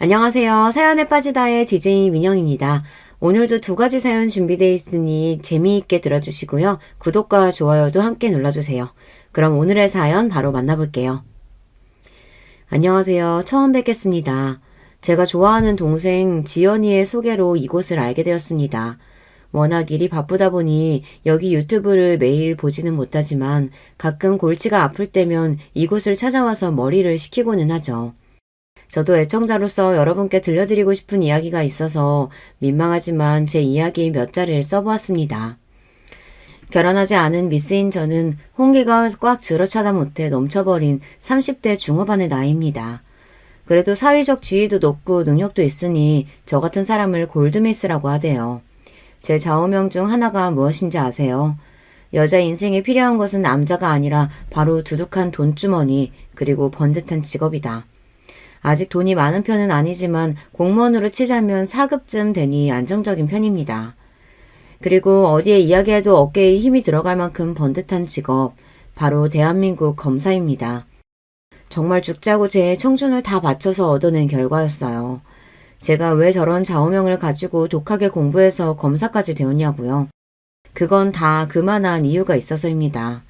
안녕하세요. 사연에 빠지다의 DJ 민영입니다. 오늘도 두 가지 사연 준비되어 있으니 재미있게 들어주시고요. 구독과 좋아요도 함께 눌러주세요. 그럼 오늘의 사연 바로 만나볼게요. 안녕하세요. 처음 뵙겠습니다. 제가 좋아하는 동생 지연이의 소개로 이곳을 알게 되었습니다. 워낙 일이 바쁘다 보니 여기 유튜브를 매일 보지는 못하지만 가끔 골치가 아플 때면 이곳을 찾아와서 머리를 식히고는 하죠. 저도 애청자로서 여러분께 들려드리고 싶은 이야기가 있어서 민망하지만 제 이야기 몇 자리를 써보았습니다. 결혼하지 않은 미스인 저는 홍기가 꽉 들어차다 못해 넘쳐버린 30대 중후반의 나이입니다. 그래도 사회적 지위도 높고 능력도 있으니 저 같은 사람을 골드미스라고 하대요. 제 좌우명 중 하나가 무엇인지 아세요? 여자 인생에 필요한 것은 남자가 아니라 바로 두둑한 돈주머니 그리고 번듯한 직업이다. 아직 돈이 많은 편은 아니지만 공무원으로 치자면 4급쯤 되니 안정적인 편입니다. 그리고 어디에 이야기해도 어깨에 힘이 들어갈 만큼 번듯한 직업, 바로 대한민국 검사입니다. 정말 죽자고 제 청춘을 다 바쳐서 얻어낸 결과였어요. 제가 왜 저런 좌우명을 가지고 독하게 공부해서 검사까지 되었냐고요. 그건 다 그만한 이유가 있어서입니다.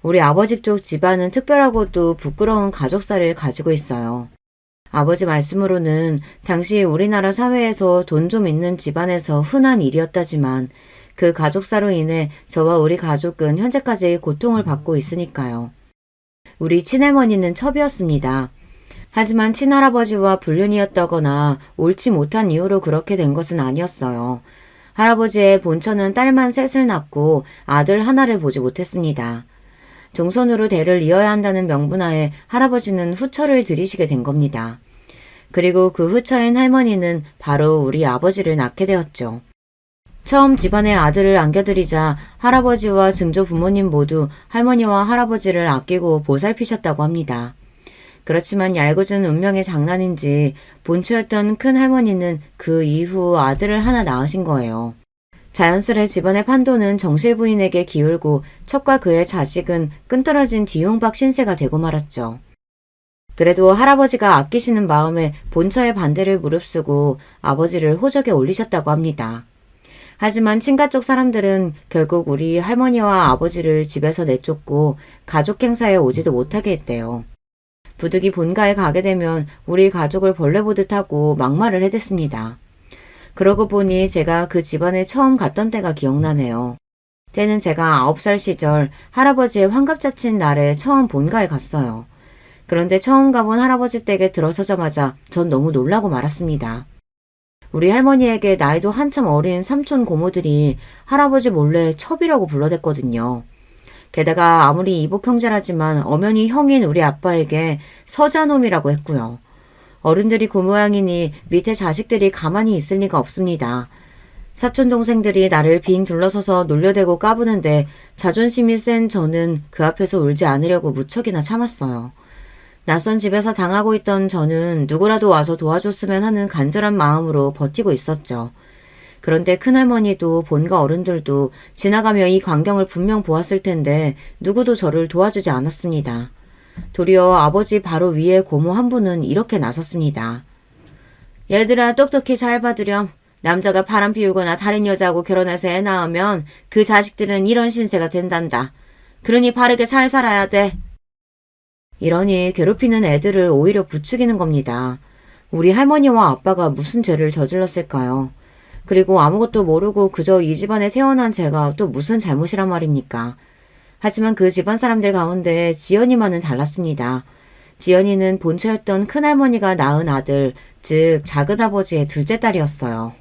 우리 아버지 쪽 집안은 특별하고도 부끄러운 가족사를 가지고 있어요. 아버지 말씀으로는 당시 우리나라 사회에서 돈 좀 있는 집안에서 흔한 일이었다지만 그 가족사로 인해 저와 우리 가족은 현재까지 고통을 받고 있으니까요. 우리 친할머니는 첩이었습니다. 하지만 친할아버지와 불륜이었다거나 옳지 못한 이유로 그렇게 된 것은 아니었어요. 할아버지의 본처는 딸만 셋을 낳고 아들 하나를 보지 못했습니다. 종손으로 대를 이어야 한다는 명분하에 할아버지는 후처를 들이시게 된 겁니다. 그리고 그 후처인 할머니는 바로 우리 아버지를 낳게 되었죠. 처음 집안에 아들을 안겨드리자 할아버지와 증조 부모님 모두 할머니와 할아버지를 아끼고 보살피셨다고 합니다. 그렇지만 얄궂은 운명의 장난인지 본처였던 큰 할머니는 그 이후 아들을 하나 낳으신 거예요. 자연스레 집안의 판도는 정실 부인에게 기울고 첩과 그의 자식은 끈떨어진 뒤용박 신세가 되고 말았죠. 그래도 할아버지가 아끼시는 마음에 본처의 반대를 무릅쓰고 아버지를 호적에 올리셨다고 합니다. 하지만 친가 쪽 사람들은 결국 우리 할머니와 아버지를 집에서 내쫓고 가족 행사에 오지도 못하게 했대요. 부득이 본가에 가게 되면 우리 가족을 벌레 보듯 하고 막말을 해댔습니다. 그러고 보니 제가 그 집안에 처음 갔던 때가 기억나네요. 때는 제가 9살 시절 할아버지의 환갑자친 날에 처음 본가에 갔어요. 그런데 처음 가본 할아버지 댁에 들어서자마자 전 너무 놀라고 말았습니다. 우리 할머니에게 나이도 한참 어린 삼촌 고모들이 할아버지 몰래 첩이라고 불러댔거든요. 게다가 아무리 이복 형제라지만 엄연히 형인 우리 아빠에게 서자놈이라고 했고요. 어른들이 그 모양이니 밑에 자식들이 가만히 있을 리가 없습니다. 사촌 동생들이 나를 빙 둘러서서 놀려대고 까부는데 자존심이 센 저는 그 앞에서 울지 않으려고 무척이나 참았어요. 낯선 집에서 당하고 있던 저는 누구라도 와서 도와줬으면 하는 간절한 마음으로 버티고 있었죠. 그런데 큰할머니도 본가 어른들도 지나가며 이 광경을 분명 보았을 텐데 누구도 저를 도와주지 않았습니다. 도리어 아버지 바로 위에 고모 한 분은 이렇게 나섰습니다. 얘들아 똑똑히 잘 봐두렴. 남자가 바람 피우거나 다른 여자하고 결혼해서 애 낳으면 그 자식들은 이런 신세가 된단다. 그러니 바르게 잘 살아야 돼. 이러니 괴롭히는 애들을 오히려 부추기는 겁니다. 우리 할머니와 아빠가 무슨 죄를 저질렀을까요? 그리고 아무것도 모르고 그저 이 집안에 태어난 제가 또 무슨 잘못이란 말입니까? 하지만 그 집안 사람들 가운데 지연이만은 달랐습니다. 지연이는 본처였던 큰할머니가 낳은 아들, 즉 작은아버지의 둘째 딸이었어요.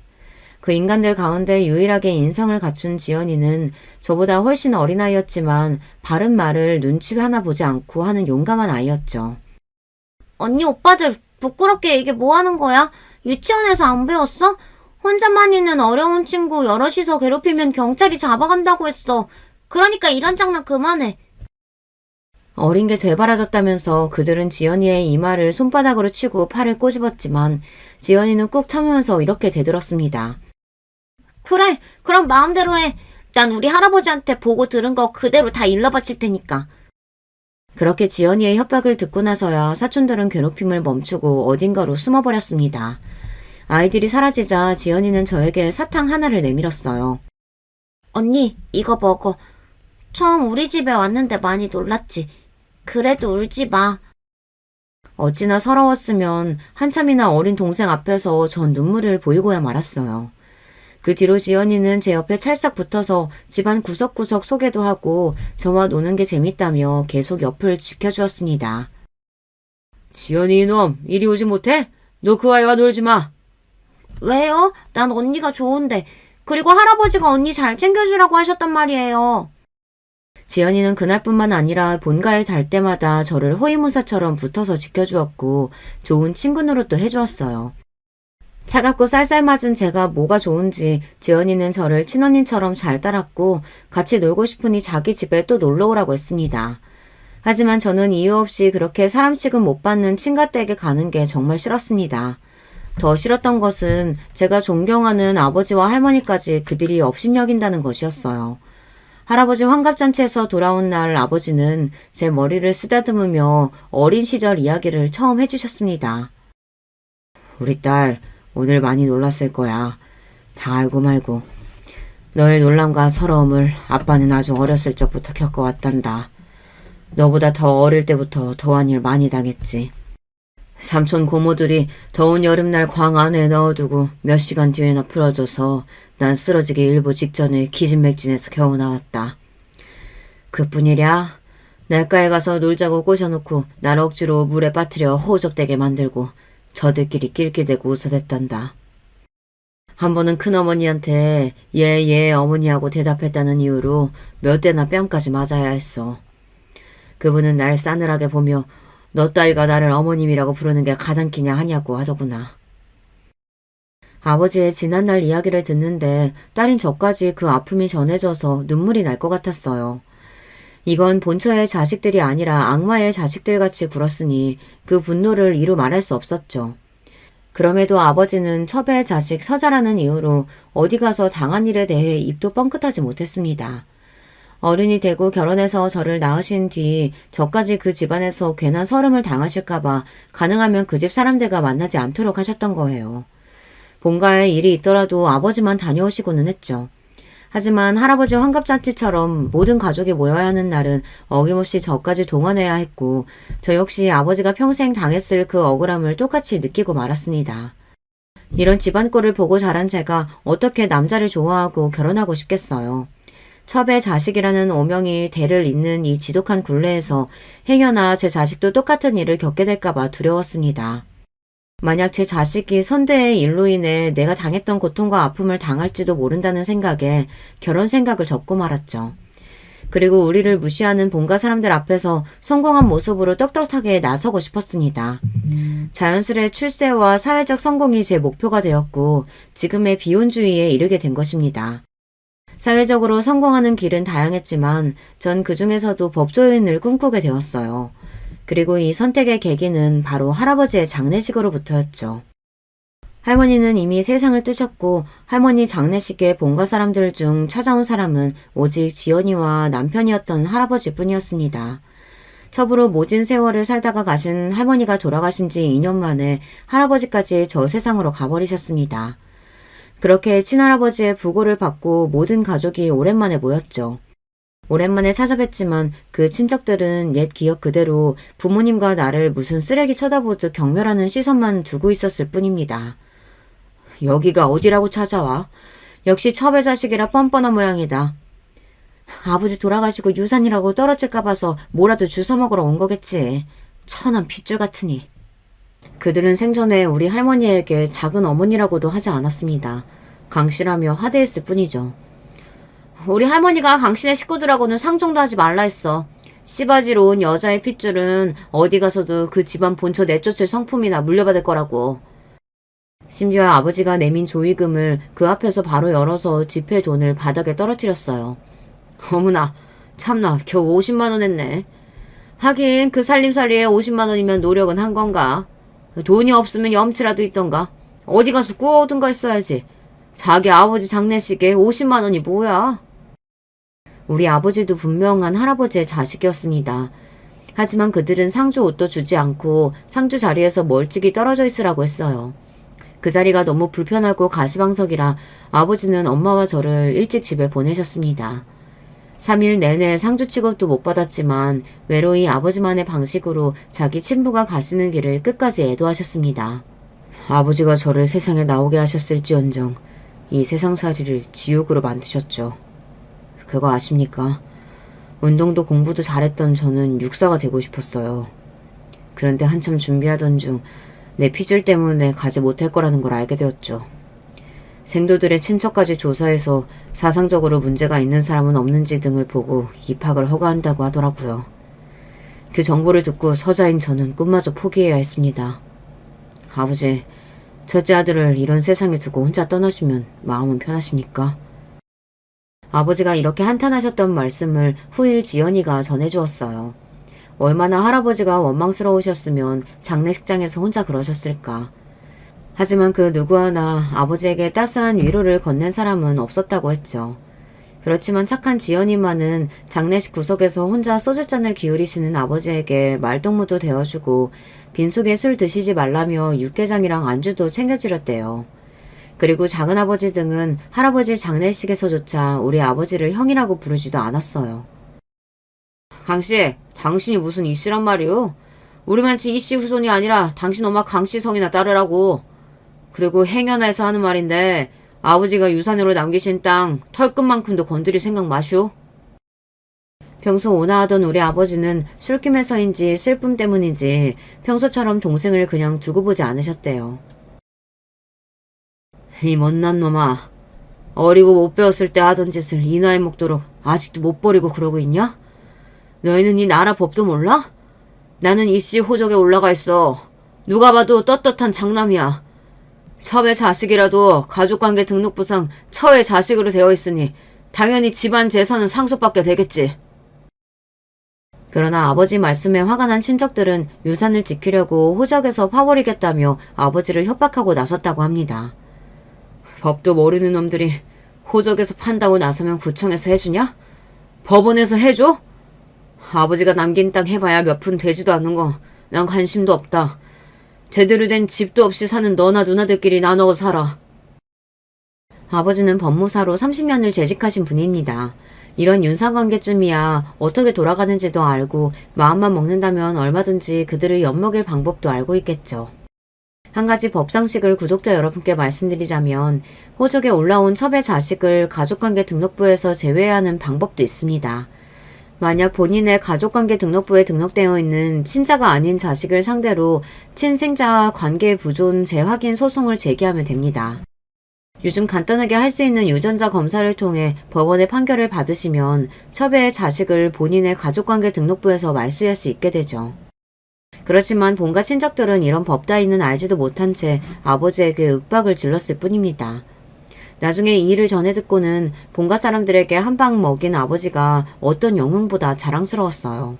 그 인간들 가운데 유일하게 인성을 갖춘 지연이는 저보다 훨씬 어린아이였지만 바른 말을 눈치 하나 보지 않고 하는 용감한 아이였죠. 언니 오빠들 부끄럽게 이게 뭐 하는 거야? 유치원에서 안 배웠어? 혼자만 있는 어려운 친구 여럿이서 괴롭히면 경찰이 잡아간다고 했어. 그러니까 이런 장난 그만해. 어린 게 되바라졌다면서 그들은 지연이의 이마를 손바닥으로 치고 팔을 꼬집었지만 지연이는 꾹 참으면서 이렇게 대들었습니다. 그래, 그럼 마음대로 해. 난 우리 할아버지한테 보고 들은 거 그대로 다 일러 바칠 테니까. 그렇게 지연이의 협박을 듣고 나서야 사촌들은 괴롭힘을 멈추고 어딘가로 숨어버렸습니다. 아이들이 사라지자 지연이는 저에게 사탕 하나를 내밀었어요. 언니, 이거 먹어. 처음 우리 집에 왔는데 많이 놀랐지. 그래도 울지 마. 어찌나 서러웠으면 한참이나 어린 동생 앞에서 전 눈물을 보이고야 말았어요. 그 뒤로 지연이는 제 옆에 찰싹 붙어서 집안 구석구석 소개도 하고 저와 노는 게 재밌다며 계속 옆을 지켜주었습니다. 지연이 이놈, 이리 오지 못해? 너 그 아이와 놀지 마. 왜요? 난 언니가 좋은데. 그리고 할아버지가 언니 잘 챙겨주라고 하셨단 말이에요. 지연이는 그날뿐만 아니라 본가에 갈 때마다 저를 호위무사처럼 붙어서 지켜주었고 좋은 친구 노릇도 해주었어요. 차갑고 쌀쌀맞은 제가 뭐가 좋은지 지연이는 저를 친언니처럼 잘 따랐고 같이 놀고 싶으니 자기 집에 또 놀러 오라고 했습니다. 하지만 저는 이유 없이 그렇게 사람 취급 못 받는 친가댁에 가는 게 정말 싫었습니다. 더 싫었던 것은 제가 존경하는 아버지와 할머니까지 그들이 업신여긴다는 것이었어요. 할아버지 환갑잔치에서 돌아온 날 아버지는 제 머리를 쓰다듬으며 어린 시절 이야기를 처음 해주셨습니다. 우리 딸 오늘 많이 놀랐을 거야. 다 알고 말고. 너의 놀람과 서러움을 아빠는 아주 어렸을 적부터 겪어왔단다. 너보다 더 어릴 때부터 더한 일 많이 당했지. 삼촌 고모들이 더운 여름날 광 안에 넣어두고 몇 시간 뒤에나 풀어줘서 난 쓰러지기 일보 직전에 기진맥진해서 겨우 나왔다. 그뿐이랴. 냇가에 가서 놀자고 꼬셔놓고 날 억지로 물에 빠뜨려 호적되게 만들고 저들끼리 낄끼대고 웃어댔단다. 한 번은 큰어머니한테 예 어머니하고 대답했다는 이유로 몇 대나 뺨까지 맞아야 했어. 그분은 날 싸늘하게 보며 너 따위가 나를 어머님이라고 부르는 게 가당키냐 하냐고 하더구나. 아버지의 지난날 이야기를 듣는데 딸인 저까지 그 아픔이 전해져서 눈물이 날 것 같았어요. 이건 본처의 자식들이 아니라 악마의 자식들같이 굴었으니 그 분노를 이루 말할 수 없었죠. 그럼에도 아버지는 첩의 자식 서자라는 이유로 어디 가서 당한 일에 대해 입도 뻥끗하지 못했습니다. 어른이 되고 결혼해서 저를 낳으신 뒤 저까지 그 집안에서 괜한 서름을 당하실까봐 가능하면 그 집 사람들과 만나지 않도록 하셨던 거예요. 본가에 일이 있더라도 아버지만 다녀오시고는 했죠. 하지만 할아버지 환갑잔치처럼 모든 가족이 모여야 하는 날은 어김없이 저까지 동원해야 했고 저 역시 아버지가 평생 당했을 그 억울함을 똑같이 느끼고 말았습니다. 이런 집안꼴을 보고 자란 제가 어떻게 남자를 좋아하고 결혼하고 싶겠어요. 첩의 자식이라는 오명이 대를 잇는 이 지독한 굴레에서 행여나 제 자식도 똑같은 일을 겪게 될까봐 두려웠습니다. 만약 제 자식이 선대의 일로 인해 내가 당했던 고통과 아픔을 당할지도 모른다는 생각에 결혼 생각을 접고 말았죠. 그리고 우리를 무시하는 본가 사람들 앞에서 성공한 모습으로 떳떳하게 나서고 싶었습니다. 자연스레 출세와 사회적 성공이 제 목표가 되었고 지금의 비혼주의에 이르게 된 것입니다. 사회적으로 성공하는 길은 다양했지만 전 그중에서도 법조인을 꿈꾸게 되었어요. 그리고 이 선택의 계기는 바로 할아버지의 장례식으로부터였죠. 할머니는 이미 세상을 뜨셨고 할머니 장례식에 본가 사람들 중 찾아온 사람은 오직 지연이와 남편이었던 할아버지뿐이었습니다. 첩으로 모진 세월을 살다가 가신 할머니가 돌아가신 지 2년 만에 할아버지까지 저 세상으로 가버리셨습니다. 그렇게 친할아버지의 부고를 받고 모든 가족이 오랜만에 모였죠. 오랜만에 찾아뵀지만 그 친척들은 옛 기억 그대로 부모님과 나를 무슨 쓰레기 쳐다보듯 경멸하는 시선만 두고 있었을 뿐입니다. 여기가 어디라고 찾아와? 역시 첩의 자식이라 뻔뻔한 모양이다. 아버지 돌아가시고 유산이라고 떨어질까 봐서 뭐라도 주워 먹으러 온 거겠지. 천한 핏줄 같으니. 그들은 생전에 우리 할머니에게 작은 어머니라고도 하지 않았습니다. 강씨라며 하대했을 뿐이죠. 우리 할머니가 강씨네 식구들하고는 상종도 하지 말라 했어. 씨바지로 온 여자의 핏줄은 어디 가서도 그 집안 본처 내쫓을 성품이나 물려받을 거라고. 심지어 아버지가 내민 조의금을 그 앞에서 바로 열어서 지폐 돈을 바닥에 떨어뜨렸어요. 어머나, 참나 겨우 50만 원 했네. 하긴 그 살림살이에 50만 원이면 노력은 한 건가. 돈이 없으면 염치라도 있던가. 어디 가서 구워오든가 했어야지. 자기 아버지 장례식에 50만 원이 뭐야. 우리 아버지도 분명한 할아버지의 자식이었습니다. 하지만 그들은 상주 옷도 주지 않고 상주 자리에서 멀찍이 떨어져 있으라고 했어요. 그 자리가 너무 불편하고 가시방석이라 아버지는 엄마와 저를 일찍 집에 보내셨습니다. 3일 내내 상주 취급도 못 받았지만 외로이 아버지만의 방식으로 자기 친부가 가시는 길을 끝까지 애도하셨습니다. 아버지가 저를 세상에 나오게 하셨을지언정 이 세상살이를 지옥으로 만드셨죠. 그거 아십니까? 운동도 공부도 잘했던 저는 육사가 되고 싶었어요. 그런데 한참 준비하던 중 내 피줄 때문에 가지 못할 거라는 걸 알게 되었죠. 생도들의 친척까지 조사해서 사상적으로 문제가 있는 사람은 없는지 등을 보고 입학을 허가한다고 하더라고요. 그 정보를 듣고 서자인 저는 꿈마저 포기해야 했습니다. 아버지, 첫째 아들을 이런 세상에 두고 혼자 떠나시면 마음은 편하십니까? 아버지가 이렇게 한탄하셨던 말씀을 후일 지연이가 전해주었어요. 얼마나 할아버지가 원망스러우셨으면 장례식장에서 혼자 그러셨을까. 하지만 그 누구 하나 아버지에게 따스한 위로를 건넨 사람은 없었다고 했죠. 그렇지만 착한 지연이만은 장례식 구석에서 혼자 소주잔을 기울이시는 아버지에게 말동무도 되어주고 빈속에 술 드시지 말라며 육개장이랑 안주도 챙겨드렸대요. 그리고 작은아버지 등은 할아버지 장례식에서조차 우리 아버지를 형이라고 부르지도 않았어요. 강씨, 당신이 무슨 이씨란 말이오? 우리만치 이씨 후손이 아니라 당신 엄마 강씨 성이나 따르라고. 그리고 행여나에서 하는 말인데 아버지가 유산으로 남기신 땅 털끝만큼도 건드릴 생각 마시오. 평소 온화하던 우리 아버지는 술김에서인지 슬픔 때문인지 평소처럼 동생을 그냥 두고 보지 않으셨대요. 이 못난 놈아, 어리고 못 배웠을 때 하던 짓을 이 나이 먹도록 아직도 못 버리고 그러고 있냐? 너희는 이 나라 법도 몰라? 나는 이씨 호적에 올라가 있어. 누가 봐도 떳떳한 장남이야. 첩의 자식이라도 가족관계 등록부상 처의 자식으로 되어 있으니 당연히 집안 재산은 상속받게 되겠지. 그러나 아버지 말씀에 화가 난 친척들은 유산을 지키려고 호적에서 파버리겠다며 아버지를 협박하고 나섰다고 합니다. 법도 모르는 놈들이 호적에서 판다고 나서면 구청에서 해주냐? 법원에서 해줘? 아버지가 남긴 땅 해봐야 몇 푼 되지도 않는 거 난 관심도 없다. 제대로 된 집도 없이 사는 너나 누나들끼리 나눠 살아. 아버지는 법무사로 30년을 재직하신 분입니다. 이런 윤사관계쯤이야 어떻게 돌아가는지도 알고 마음만 먹는다면 얼마든지 그들을 엿먹일 방법도 알고 있겠죠. 한 가지 법상식을 구독자 여러분께 말씀드리자면 호적에 올라온 첩의 자식을 가족관계 등록부에서 제외해야 하는 방법도 있습니다. 만약 본인의 가족관계 등록부에 등록되어 있는 친자가 아닌 자식을 상대로 친생자 관계 부존 재확인 소송을 제기하면 됩니다. 요즘 간단하게 할 수 있는 유전자 검사를 통해 법원의 판결을 받으시면 첩의 자식을 본인의 가족관계 등록부에서 말소할 수 있게 되죠. 그렇지만 본가 친척들은 이런 법 따위는 알지도 못한 채 아버지에게 윽박을 질렀을 뿐입니다. 나중에 이 일을 전해 듣고는 본가 사람들에게 한 방 먹인 아버지가 어떤 영웅보다 자랑스러웠어요.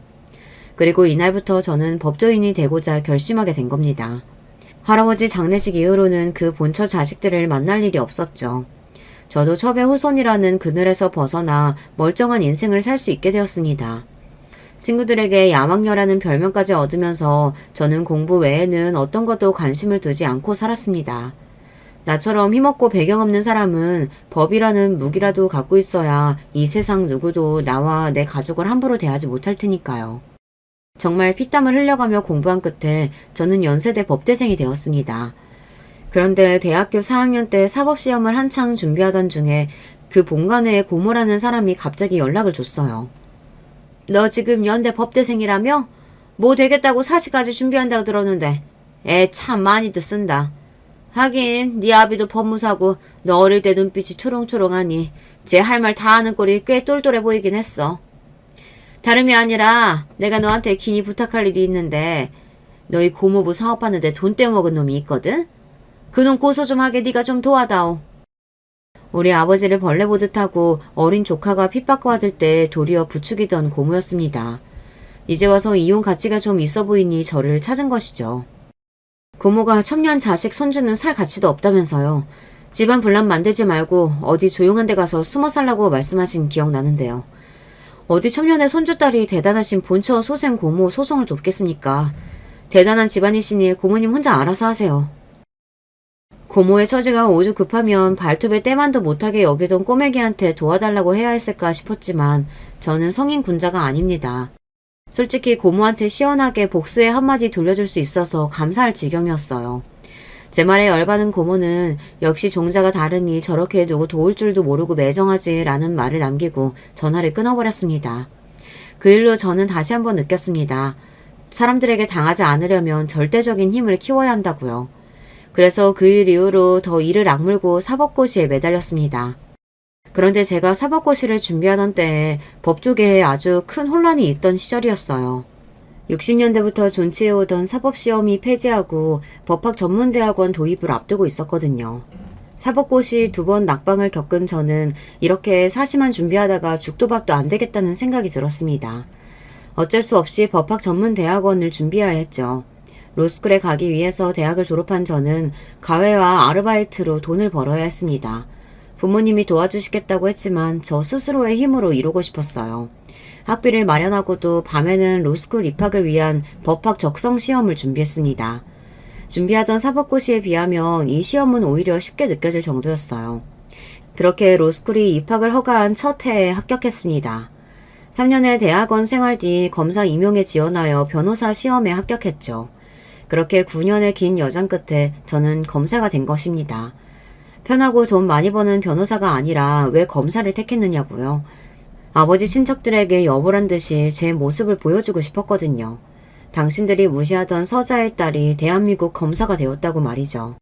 그리고 이날부터 저는 법조인이 되고자 결심하게 된 겁니다. 할아버지 장례식 이후로는 그 본처 자식들을 만날 일이 없었죠. 저도 첩의 후손이라는 그늘에서 벗어나 멀쩡한 인생을 살 수 있게 되었습니다. 친구들에게 야망녀라는 별명까지 얻으면서 저는 공부 외에는 어떤 것도 관심을 두지 않고 살았습니다. 나처럼 힘없고 배경 없는 사람은 법이라는 무기라도 갖고 있어야 이 세상 누구도 나와 내 가족을 함부로 대하지 못할 테니까요. 정말 피땀을 흘려가며 공부한 끝에 저는 연세대 법대생이 되었습니다. 그런데 대학교 4학년 때 사법시험을 한창 준비하던 중에 그 본관의 고모라는 사람이 갑자기 연락을 줬어요. 너 지금 연대 법대생이라며? 뭐 되겠다고 사시까지 준비한다고 들었는데 애 참 많이도 쓴다. 하긴 네 아비도 법무사고 너 어릴 때 눈빛이 초롱초롱하니 쟤 할 말 다 아는 꼴이 꽤 똘똘해 보이긴 했어. 다름이 아니라 내가 너한테 긴히 부탁할 일이 있는데 너희 고모부 사업하는데 돈 떼어먹은 놈이 있거든? 그놈 고소 좀 하게 네가 좀 도와다오. 우리 아버지를 벌레 보듯 하고 어린 조카가 핍박과 받을 때 도리어 부추기던 고모였습니다. 이제 와서 이혼 가치가 좀 있어 보이니 저를 찾은 것이죠. 고모가 첩년 자식 손주는 살 가치도 없다면서요. 집안 분란 만들지 말고 어디 조용한 데 가서 숨어 살라고 말씀하신 기억 나는데요. 어디 첨년의 손주딸이 대단하신 본처 소생 고모 소송을 돕겠습니까? 대단한 집안이시니 고모님 혼자 알아서 하세요. 고모의 처지가 오죽 급하면 발톱에 때만도 못하게 여기던 꼬매기한테 도와달라고 해야 했을까 싶었지만 저는 성인 군자가 아닙니다. 솔직히 고모한테 시원하게 복수의 한마디 돌려줄 수 있어서 감사할 지경이었어요. 제 말에 열받은 고모는 역시 종자가 다르니 저렇게 누구 도울 줄도 모르고 매정하지 라는 말을 남기고 전화를 끊어버렸습니다. 그 일로 저는 다시 한번 느꼈습니다. 사람들에게 당하지 않으려면 절대적인 힘을 키워야 한다고요. 그래서 그 일 이후로 더 이를 악물고 사법고시에 매달렸습니다. 그런데 제가 사법고시를 준비하던 때에 법조계에 아주 큰 혼란이 있던 시절이었어요. 60년대부터 존치해오던 사법시험이 폐지하고 법학 전문대학원 도입을 앞두고 있었거든요. 사법고시 2번 낙방을 겪은 저는 이렇게 사시만 준비하다가 죽도 밥도 안 되겠다는 생각이 들었습니다. 어쩔 수 없이 법학 전문대학원을 준비해야 했죠. 로스쿨에 가기 위해서 대학을 졸업한 저는 가외와 아르바이트로 돈을 벌어야 했습니다. 부모님이 도와주시겠다고 했지만 저 스스로의 힘으로 이루고 싶었어요. 학비를 마련하고도 밤에는 로스쿨 입학을 위한 법학 적성 시험을 준비했습니다. 준비하던 사법고시에 비하면 이 시험은 오히려 쉽게 느껴질 정도였어요. 그렇게 로스쿨이 입학을 허가한 첫 해에 합격했습니다. 3년의 대학원 생활 뒤 검사 임용에 지원하여 변호사 시험에 합격했죠. 그렇게 9년의 긴 여정 끝에 저는 검사가 된 것입니다. 편하고 돈 많이 버는 변호사가 아니라 왜 검사를 택했느냐고요. 아버지 친척들에게 여보란 듯이 제 모습을 보여주고 싶었거든요. 당신들이 무시하던 서자의 딸이 대한민국 검사가 되었다고 말이죠.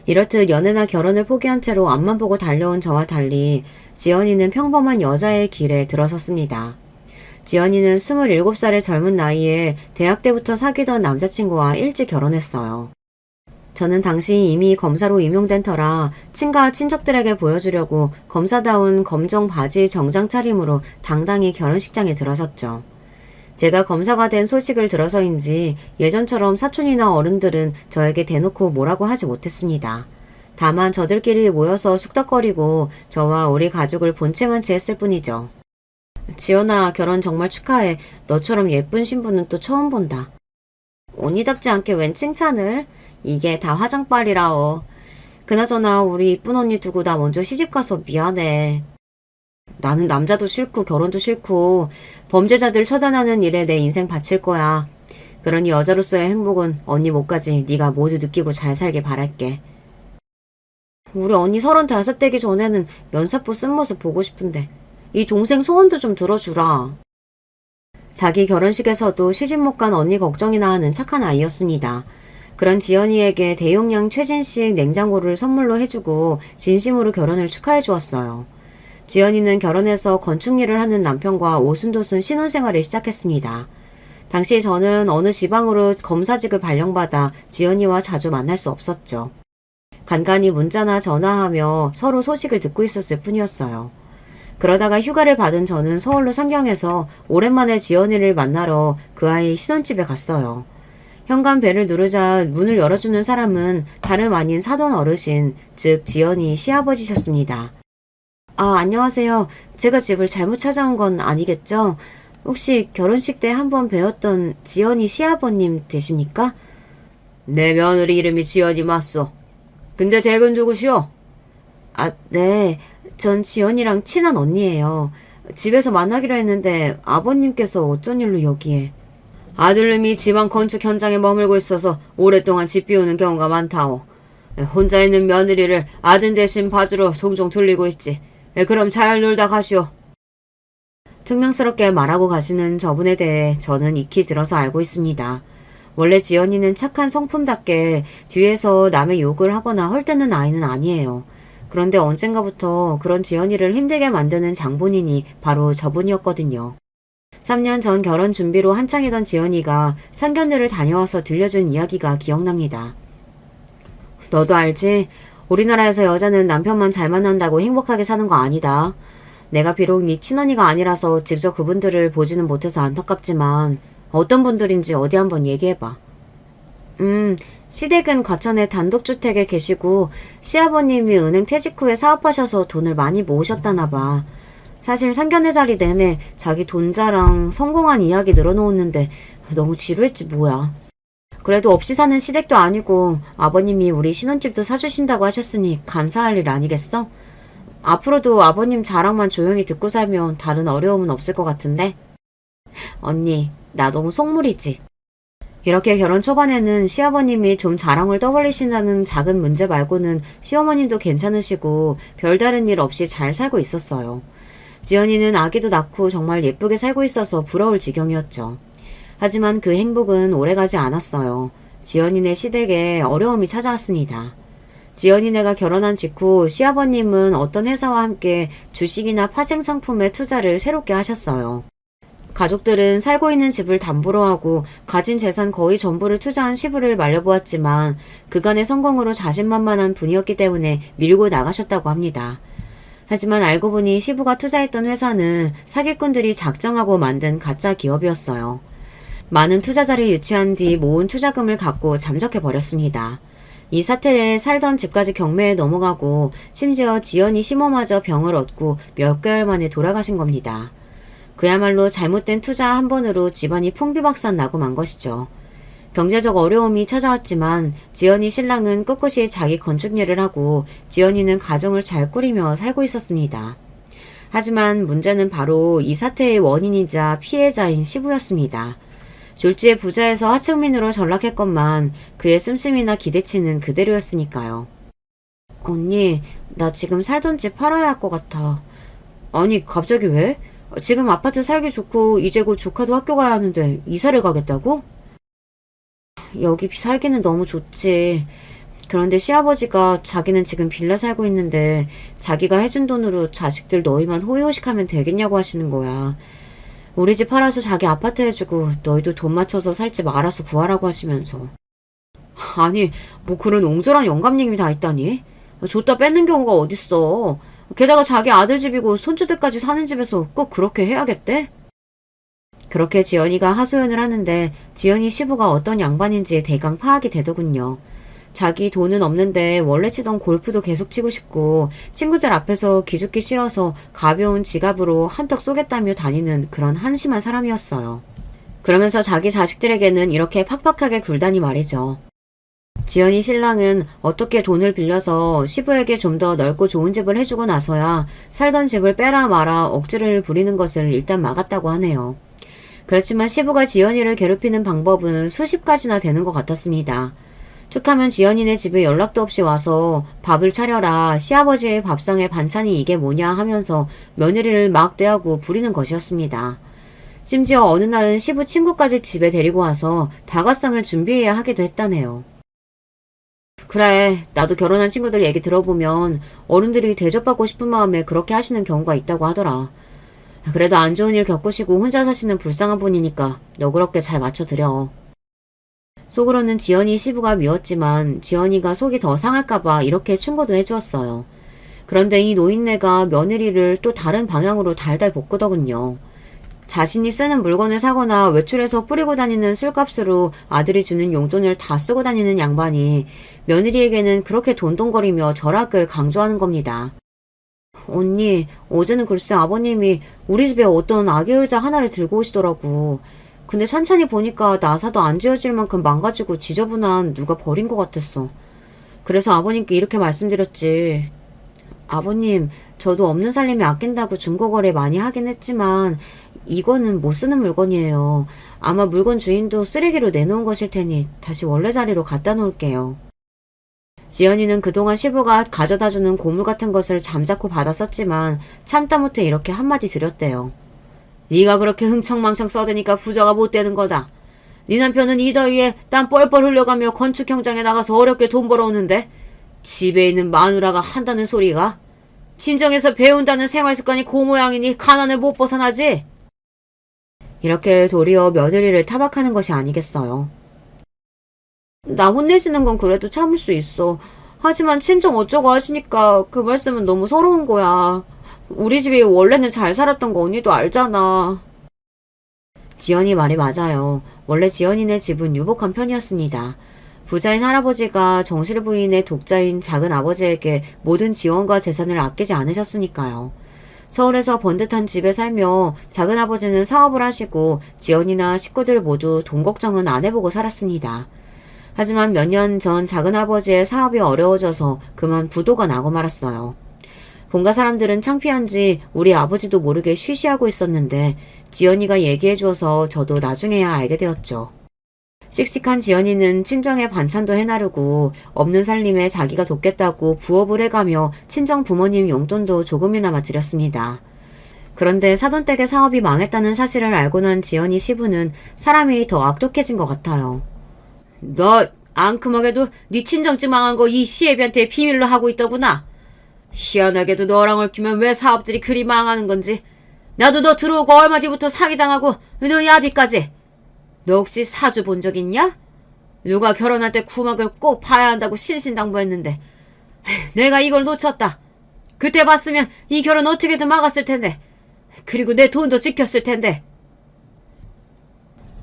이렇듯 연애나 결혼을 포기한 채로 앞만 보고 달려온 저와 달리 지연이는 평범한 여자의 길에 들어섰습니다. 지연이는 27살의 젊은 나이에 대학 때부터 사귀던 남자친구와 일찍 결혼했어요. 저는 당시 이미 검사로 임용된 터라 친가 친척들에게 보여주려고 검사다운 검정 바지 정장 차림으로 당당히 결혼식장에 들어섰죠. 제가 검사가 된 소식을 들어서인지 예전처럼 사촌이나 어른들은 저에게 대놓고 뭐라고 하지 못했습니다. 다만 저들끼리 모여서 쑥덕거리고 저와 우리 가족을 본체만 채 했을 뿐이죠. 지연아, 결혼 정말 축하해. 너처럼 예쁜 신부는 또 처음 본다. 언니답지 않게 웬 칭찬을? 이게 다 화장빨이라오. 그나저나 우리 이쁜 언니 두고 나 먼저 시집가서 미안해. 나는 남자도 싫고 결혼도 싫고 범죄자들 처단하는 일에 내 인생 바칠 거야. 그러니 여자로서의 행복은 언니 못까지 네가 모두 느끼고 잘 살길 바랄게. 우리 언니 35 되기 전에는 면사포 쓴 모습 보고 싶은데 이 동생 소원도 좀 들어주라. 자기 결혼식에서도 시집 못 간 언니 걱정이나 하는 착한 아이였습니다. 그런 지연이에게 대용량 최진식 냉장고를 선물로 해주고 진심으로 결혼을 축하해 주었어요. 지연이는 결혼해서 건축 일을 하는 남편과 오순도순 신혼생활을 시작했습니다. 당시 저는 어느 지방으로 검사직을 발령받아 지연이와 자주 만날 수 없었죠. 간간히 문자나 전화하며 서로 소식을 듣고 있었을 뿐이었어요. 그러다가 휴가를 받은 저는 서울로 상경해서 오랜만에 지연이를 만나러 그 아이 신혼집에 갔어요. 현관 벨을 누르자 문을 열어주는 사람은 다름 아닌 사돈 어르신, 즉 지연이 시아버지셨습니다. 아, 안녕하세요. 제가 집을 잘못 찾아온 건 아니겠죠? 혹시 결혼식 때 한번 뵈었던 지연이 시아버님 되십니까? 내 며느리 이름이 지연이 맞소. 근데 댁은 누구시오? 아, 네. 전 지연이랑 친한 언니예요. 집에서 만나기로 했는데 아버님께서 어쩐 일로 여기에. 아들님이 지방 건축 현장에 머물고 있어서 오랫동안 집 비우는 경우가 많다오. 혼자 있는 며느리를 아들 대신 봐주러 종종 들리고 있지. 그럼 잘 놀다 가시오. 퉁명스럽게 말하고 가시는 저분에 대해 저는 익히 들어서 알고 있습니다. 원래 지연이는 착한 성품답게 뒤에서 남의 욕을 하거나 헐뜯는 아이는 아니에요. 그런데 언젠가부터 그런 지연이를 힘들게 만드는 장본인이 바로 저분이었거든요. 3년 전 결혼 준비로 한창이던 지연이가 상견례를 다녀와서 들려준 이야기가 기억납니다. 너도 알지? 우리나라에서 여자는 남편만 잘 만난다고 행복하게 사는 거 아니다. 내가 비록 네 친언니가 아니라서 직접 그분들을 보지는 못해서 안타깝지만 어떤 분들인지 어디 한번 얘기해봐. 시댁은 과천의 단독주택에 계시고 시아버님이 은행 퇴직 후에 사업하셔서 돈을 많이 모으셨다나 봐. 사실 상견례 자리 내내 자기 돈 자랑, 성공한 이야기 늘어놓았는데 너무 지루했지 뭐야. 그래도 없이 사는 시댁도 아니고 아버님이 우리 신혼집도 사주신다고 하셨으니 감사할 일 아니겠어? 앞으로도 아버님 자랑만 조용히 듣고 살면 다른 어려움은 없을 것 같은데? 언니, 나 너무 속물이지? 이렇게 결혼 초반에는 시아버님이 좀 자랑을 떠벌리신다는 작은 문제 말고는 시어머님도 괜찮으시고 별다른 일 없이 잘 살고 있었어요. 지연이는 아기도 낳고 정말 예쁘게 살고 있어서 부러울 지경이었죠. 하지만 그 행복은 오래가지 않았어요. 지연이네 시댁에 어려움이 찾아왔습니다. 지연이네가 결혼한 직후 시아버님은 어떤 회사와 함께 주식이나 파생 상품에 투자를 새롭게 하셨어요. 가족들은 살고 있는 집을 담보로 하고 가진 재산 거의 전부를 투자한 시부를 말려보았지만 그간의 성공으로 자신만만한 분이었기 때문에 밀고 나가셨다고 합니다. 하지만 알고 보니 시부가 투자했던 회사는 사기꾼들이 작정하고 만든 가짜 기업이었어요. 많은 투자자를 유치한 뒤 모은 투자금을 갖고 잠적해버렸습니다. 이 사태에 살던 집까지 경매에 넘어가고 심지어 지연이 시모마저 병을 얻고 몇 개월 만에 돌아가신 겁니다. 그야말로 잘못된 투자 한 번으로 집안이 풍비박산 나고 만 것이죠. 경제적 어려움이 찾아왔지만 지연이 신랑은 꿋꿋이 자기 건축 일을 하고 지연이는 가정을 잘 꾸리며 살고 있었습니다. 하지만 문제는 바로 이 사태의 원인이자 피해자인 시부였습니다. 졸지에 부자에서 하층민으로 전락했건만 그의 씀씀이나 기대치는 그대로였으니까요. 언니, 나 지금 살던 집 팔아야 할 것 같아. 아니, 갑자기 왜? 지금 아파트 살기 좋고 이제 곧 조카도 학교 가야 하는데 이사를 가겠다고? 여기 살기는 너무 좋지. 그런데 시아버지가 자기는 지금 빌라 살고 있는데 자기가 해준 돈으로 자식들 너희만 호의호식하면 되겠냐고 하시는 거야. 우리 집 팔아서 자기 아파트 해주고 너희도 돈 맞춰서 살 집 알아서 구하라고 하시면서. 아니, 뭐 그런 옹졸한 영감님이 다 있다니? 줬다 뺏는 경우가 어딨어. 게다가 자기 아들 집이고 손주들까지 사는 집에서 꼭 그렇게 해야겠대? 그렇게 지연이가 하소연을 하는데 지연이 시부가 어떤 양반인지 대강 파악이 되더군요. 자기 돈은 없는데 원래 치던 골프도 계속 치고 싶고 친구들 앞에서 기죽기 싫어서 가벼운 지갑으로 한턱 쏘겠다며 다니는 그런 한심한 사람이었어요. 그러면서 자기 자식들에게는 이렇게 팍팍하게 굴다니 말이죠. 지연이 신랑은 어떻게 돈을 빌려서 시부에게 좀 더 넓고 좋은 집을 해주고 나서야 살던 집을 빼라 마라 억지를 부리는 것을 일단 막았다고 하네요. 그렇지만 시부가 지연이를 괴롭히는 방법은 수십 가지나 되는 것 같았습니다. 툭하면 지연이네 집에 연락도 없이 와서 밥을 차려라, 시아버지의 밥상에 반찬이 이게 뭐냐 하면서 며느리를 막 대하고 부리는 것이었습니다. 심지어 어느 날은 시부 친구까지 집에 데리고 와서 다과상을 준비해야 하기도 했다네요. 그래, 나도 결혼한 친구들 얘기 들어보면 어른들이 대접받고 싶은 마음에 그렇게 하시는 경우가 있다고 하더라. 그래도 안 좋은 일 겪으시고 혼자 사시는 불쌍한 분이니까 너그럽게 잘 맞춰드려. 속으로는 지연이 시부가 미웠지만 지연이가 속이 더 상할까봐 이렇게 충고도 해주었어요. 그런데 이 노인네가 며느리를 또 다른 방향으로 달달 볶으더군요. 자신이 쓰는 물건을 사거나 외출해서 뿌리고 다니는 술값으로 아들이 주는 용돈을 다 쓰고 다니는 양반이 며느리에게는 그렇게 돈돈거리며 절약을 강조하는 겁니다. 언니, 어제는 글쎄 아버님이 우리 집에 어떤 아기 의자 하나를 들고 오시더라고. 근데 찬찬히 보니까 나사도 안 지어질 만큼 망가지고 지저분한 누가 버린 것 같았어. 그래서 아버님께 이렇게 말씀드렸지. 아버님, 저도 없는 살림에 아낀다고 중고거래 많이 하긴 했지만 이거는 못 쓰는 물건이에요. 아마 물건 주인도 쓰레기로 내놓은 것일 테니 다시 원래 자리로 갖다 놓을게요. 지연이는 그동안 시부가 가져다주는 고물 같은 것을 잠자코 받았었지만 참다 못해 이렇게 한마디 드렸대요. 네가 그렇게 흥청망청 써대니까 부자가 못 되는 거다. 네 남편은 이 더위에 땀 뻘뻘 흘려가며 건축 현장에 나가서 어렵게 돈 벌어오는데 집에 있는 마누라가 한다는 소리가 친정에서 배운다는 생활습관이 그 모양이니 가난을 못 벗어나지? 이렇게 도리어 며느리를 타박하는 것이 아니겠어요. 나 혼내시는 건 그래도 참을 수 있어. 하지만 친정 어쩌고 하시니까 그 말씀은 너무 서러운 거야. 우리 집이 원래는 잘 살았던 거 언니도 알잖아. 지연이 말이 맞아요. 원래 지연이네 집은 유복한 편이었습니다. 부자인 할아버지가 정실 부인의 독자인 작은 아버지에게 모든 지원과 재산을 아끼지 않으셨으니까요. 서울에서 번듯한 집에 살며 작은아버지는 사업을 하시고 지연이나 식구들 모두 돈 걱정은 안 해보고 살았습니다. 하지만 몇 년 전 작은아버지의 사업이 어려워져서 그만 부도가 나고 말았어요. 본가 사람들은 창피한지 우리 아버지도 모르게 쉬쉬하고 있었는데 지연이가 얘기해줘서 저도 나중에야 알게 되었죠. 씩씩한 지연이는 친정에 반찬도 해나르고 없는 살림에 자기가 돕겠다고 부업을 해가며 친정 부모님 용돈도 조금이나마 드렸습니다. 그런데 사돈댁의 사업이 망했다는 사실을 알고 난 지연이 시부는 사람이 더 악독해진 것 같아요. 너 앙큼하게도 네 친정집 망한 거 이 시애비한테 비밀로 하고 있더구나. 희한하게도 너랑 얽히면 왜 사업들이 그리 망하는 건지. 나도 너 들어오고 얼마 뒤부터 사기당하고 너 야비까지. 너 혹시 사주 본 적 있냐? 누가 결혼할 때 구막을 꼭 봐야 한다고 신신당부했는데 내가 이걸 놓쳤다. 그때 봤으면 이 결혼 어떻게든 막았을 텐데. 그리고 내 돈도 지켰을 텐데.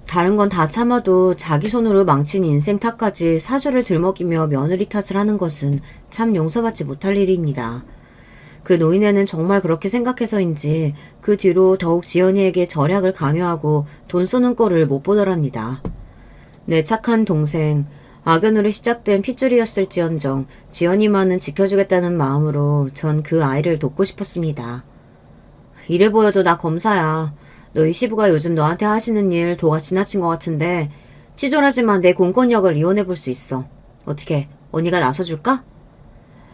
다른 건 다 참아도 자기 손으로 망친 인생 탓까지 사주를 들먹이며 며느리 탓을 하는 것은 참 용서받지 못할 일입니다. 그 노인네는 정말 그렇게 생각해서인지 그 뒤로 더욱 지연이에게 절약을 강요하고 돈 쏘는 꼴을 못 보더랍니다. 내 착한 동생, 악연으로 시작된 핏줄이었을지언정 지연이만은 지켜주겠다는 마음으로 전 그 아이를 돕고 싶었습니다. 이래 보여도 나 검사야. 너희 시부가 요즘 너한테 하시는 일 도가 지나친 것 같은데 치졸하지만 내 공권력을 이용해 볼 수 있어. 어떻게 언니가 나서줄까?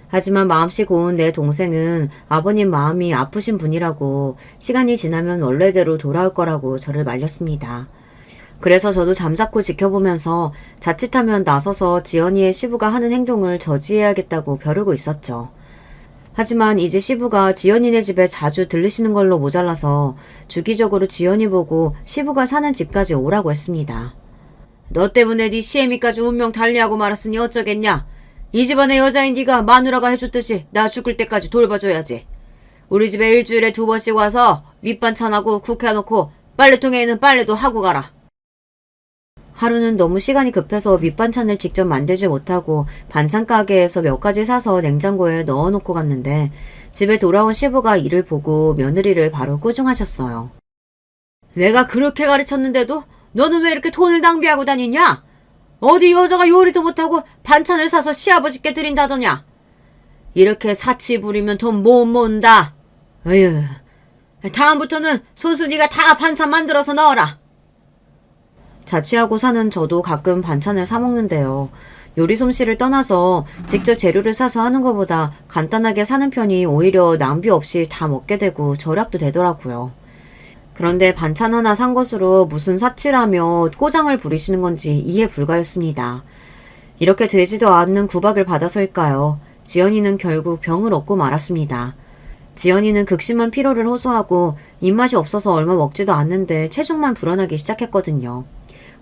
하지만 마음씨 고운 내 동생은 아버님 마음이 아프신 분이라고 시간이 지나면 원래대로 돌아올 거라고 저를 말렸습니다. 그래서 저도 잠자코 지켜보면서 자칫하면 나서서 지연이의 시부가 하는 행동을 저지해야겠다고 벼르고 있었죠. 하지만 이제 시부가 지연이네 집에 자주 들르시는 걸로 모자라서 주기적으로 지연이 보고 시부가 사는 집까지 오라고 했습니다. 너 때문에 네 시애미까지 운명 달리하고 말았으니 어쩌겠냐? 이 집안의 여자인 네가 마누라가 해줬듯이 나 죽을 때까지 돌봐줘야지. 우리 집에 일주일에 2번씩 와서 밑반찬하고 국 해놓고 빨래통에는 빨래도 하고 가라. 하루는 너무 시간이 급해서 밑반찬을 직접 만들지 못하고 반찬 가게에서 몇 가지 사서 냉장고에 넣어놓고 갔는데 집에 돌아온 시부가 이를 보고 며느리를 바로 꾸중하셨어요. 내가 그렇게 가르쳤는데도 너는 왜 이렇게 돈을 낭비하고 다니냐? 어디 여자가 요리도 못하고 반찬을 사서 시아버지께 드린다더냐? 이렇게 사치 부리면 돈 못 모은다. 어휴, 다음부터는 손수 네가 다 반찬 만들어서 넣어라. 자취하고 사는 저도 가끔 반찬을 사 먹는데요. 요리 솜씨를 떠나서 직접 재료를 사서 하는 것보다 간단하게 사는 편이 오히려 낭비 없이 다 먹게 되고 절약도 되더라고요. 그런데 반찬 하나 산 것으로 무슨 사치라며 꼬장을 부리시는 건지 이해 불가였습니다. 이렇게 되지도 않는 구박을 받아서일까요? 지연이는 결국 병을 얻고 말았습니다. 지연이는 극심한 피로를 호소하고 입맛이 없어서 얼마 먹지도 않는데 체중만 불어나기 시작했거든요.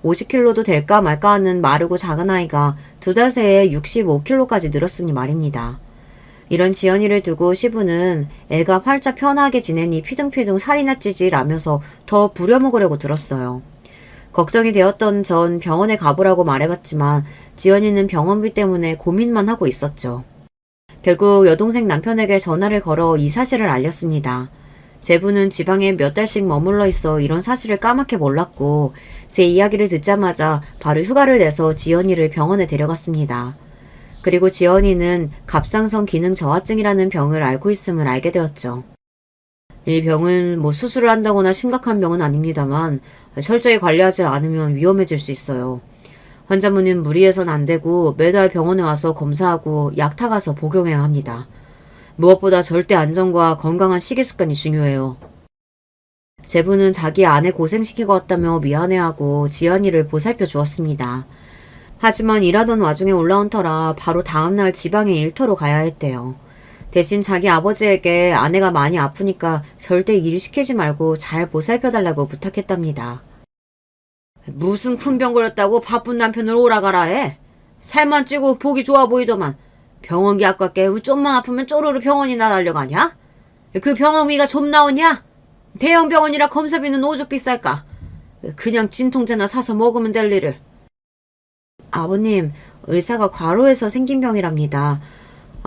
50kg도 될까 말까 하는 마르고 작은 아이가 2달 새에 65kg까지 늘었으니 말입니다. 이런 지연이를 두고 시부는 애가 팔자 편하게 지내니 피둥피둥 살이나 찌질하면서 더 부려먹으려고 들었어요. 걱정이 되었던 전 병원에 가보라고 말해봤지만 지연이는 병원비 때문에 고민만 하고 있었죠. 결국 여동생 남편에게 전화를 걸어 이 사실을 알렸습니다. 제부는 지방에 몇 달씩 머물러 있어 이런 사실을 까맣게 몰랐고 제 이야기를 듣자마자 바로 휴가를 내서 지연이를 병원에 데려갔습니다. 그리고 지연이는 갑상선 기능 저하증이라는 병을 앓고 있음을 알게 되었죠. 이 병은 수술을 한다거나 심각한 병은 아닙니다만 철저히 관리하지 않으면 위험해질 수 있어요. 환자분은 무리해선 안 되고 매달 병원에 와서 검사하고 약 타가서 복용해야 합니다. 무엇보다 절대 안전과 건강한 식이습관이 중요해요. 제부는 자기 아내 고생시킨 것 같다며 미안해하고 지연이를 보살펴 주었습니다. 하지만 일하던 와중에 올라온 터라 바로 다음날 지방에 일터로 가야 했대요. 대신 자기 아버지에게 아내가 많이 아프니까 절대 일 시키지 말고 잘 보살펴달라고 부탁했답니다. 무슨 큰 병 걸렸다고 바쁜 남편을 오라가라 해? 살만 찌고 보기 좋아 보이더만 병원기 아깝게 좀만 아프면 쪼르르 병원이나 달려가냐? 그 병원비가 좀 나오냐? 대형 병원이라 검사비는 오죽 비쌀까? 그냥 진통제나 사서 먹으면 될 일을. 아버님, 의사가 과로해서 생긴 병이랍니다.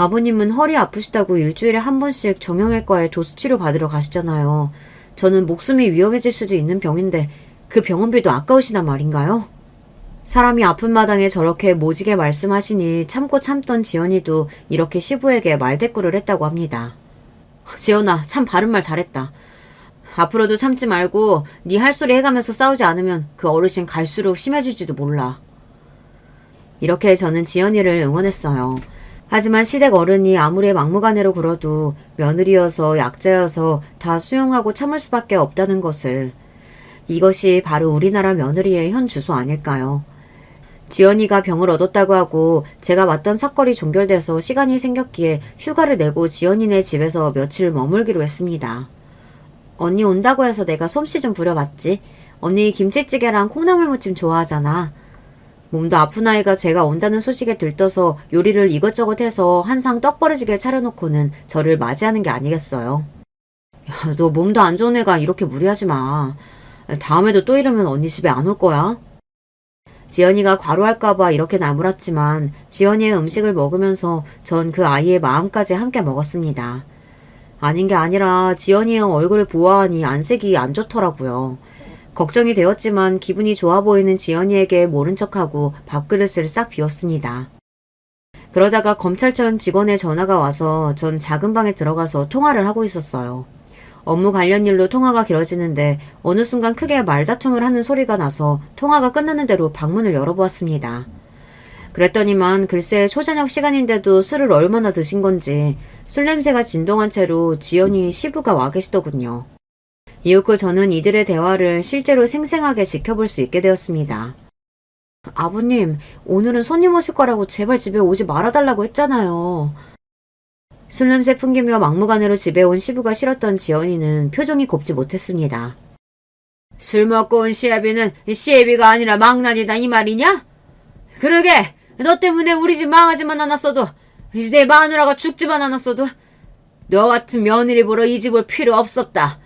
아버님은 허리 아프시다고 일주일에 한 번씩 정형외과에 도수치료 받으러 가시잖아요. 저는 목숨이 위험해질 수도 있는 병인데 그 병원비도 아까우시단 말인가요? 사람이 아픈 마당에 저렇게 모지게 말씀하시니 참고 참던 지연이도 이렇게 시부에게 말대꾸를 했다고 합니다. 지연아, 참 바른 말 잘했다. 앞으로도 참지 말고 네 할 소리 해가면서 싸우지 않으면 그 어르신 갈수록 심해질지도 몰라. 이렇게 저는 지연이를 응원했어요. 하지만 시댁 어른이 아무리 막무가내로 굴어도 며느리여서 약자여서 다 수용하고 참을 수밖에 없다는 것을. 이것이 바로 우리나라 며느리의 현 주소 아닐까요? 지연이가 병을 얻었다고 하고 제가 왔던 사건이 종결돼서 시간이 생겼기에 휴가를 내고 지연이네 집에서 며칠 머물기로 했습니다. 언니 온다고 해서 내가 솜씨 좀 부려봤지. 언니 김치찌개랑 콩나물무침 좋아하잖아. 몸도 아픈 아이가 제가 온다는 소식에 들떠서 요리를 이것저것 해서 한상 떡벌어지게 차려놓고는 저를 맞이하는 게 아니겠어요. 야, 너 몸도 안 좋은 애가 이렇게 무리하지 마. 다음에도 또 이러면 언니 집에 안 올 거야. 지연이가 과로할까봐 이렇게 나무랐지만 지연이의 음식을 먹으면서 전 그 아이의 마음까지 함께 먹었습니다. 아닌 게 아니라 지연이의 얼굴을 보아하니 안색이 안 좋더라고요. 걱정이 되었지만 기분이 좋아 보이는 지연이에게 모른 척하고 밥그릇을 싹 비웠습니다. 그러다가 검찰청 직원의 전화가 와서 전 작은 방에 들어가서 통화를 하고 있었어요. 업무 관련 일로 통화가 길어지는데 어느 순간 크게 말다툼을 하는 소리가 나서 통화가 끝나는 대로 방문을 열어보았습니다. 그랬더니만 글쎄 초저녁 시간인데도 술을 얼마나 드신 건지 술 냄새가 진동한 채로 지연이 시부가 와 계시더군요. 이윽고 저는 이들의 대화를 실제로 생생하게 지켜볼 수 있게 되었습니다. 아버님, 오늘은 손님 오실 거라고 제발 집에 오지 말아달라고 했잖아요. 술 냄새 풍기며 막무가내로 집에 온 시부가 싫었던 지연이는 표정이 곱지 못했습니다. 술 먹고 온 시애비는 시애비가 아니라 망나니다 이 말이냐? 그러게, 너 때문에 우리 집 망하지만 않았어도 이제 내 마누라가 죽지만 않았어도 너 같은 며느리 보러 이 집 올 필요 없었다.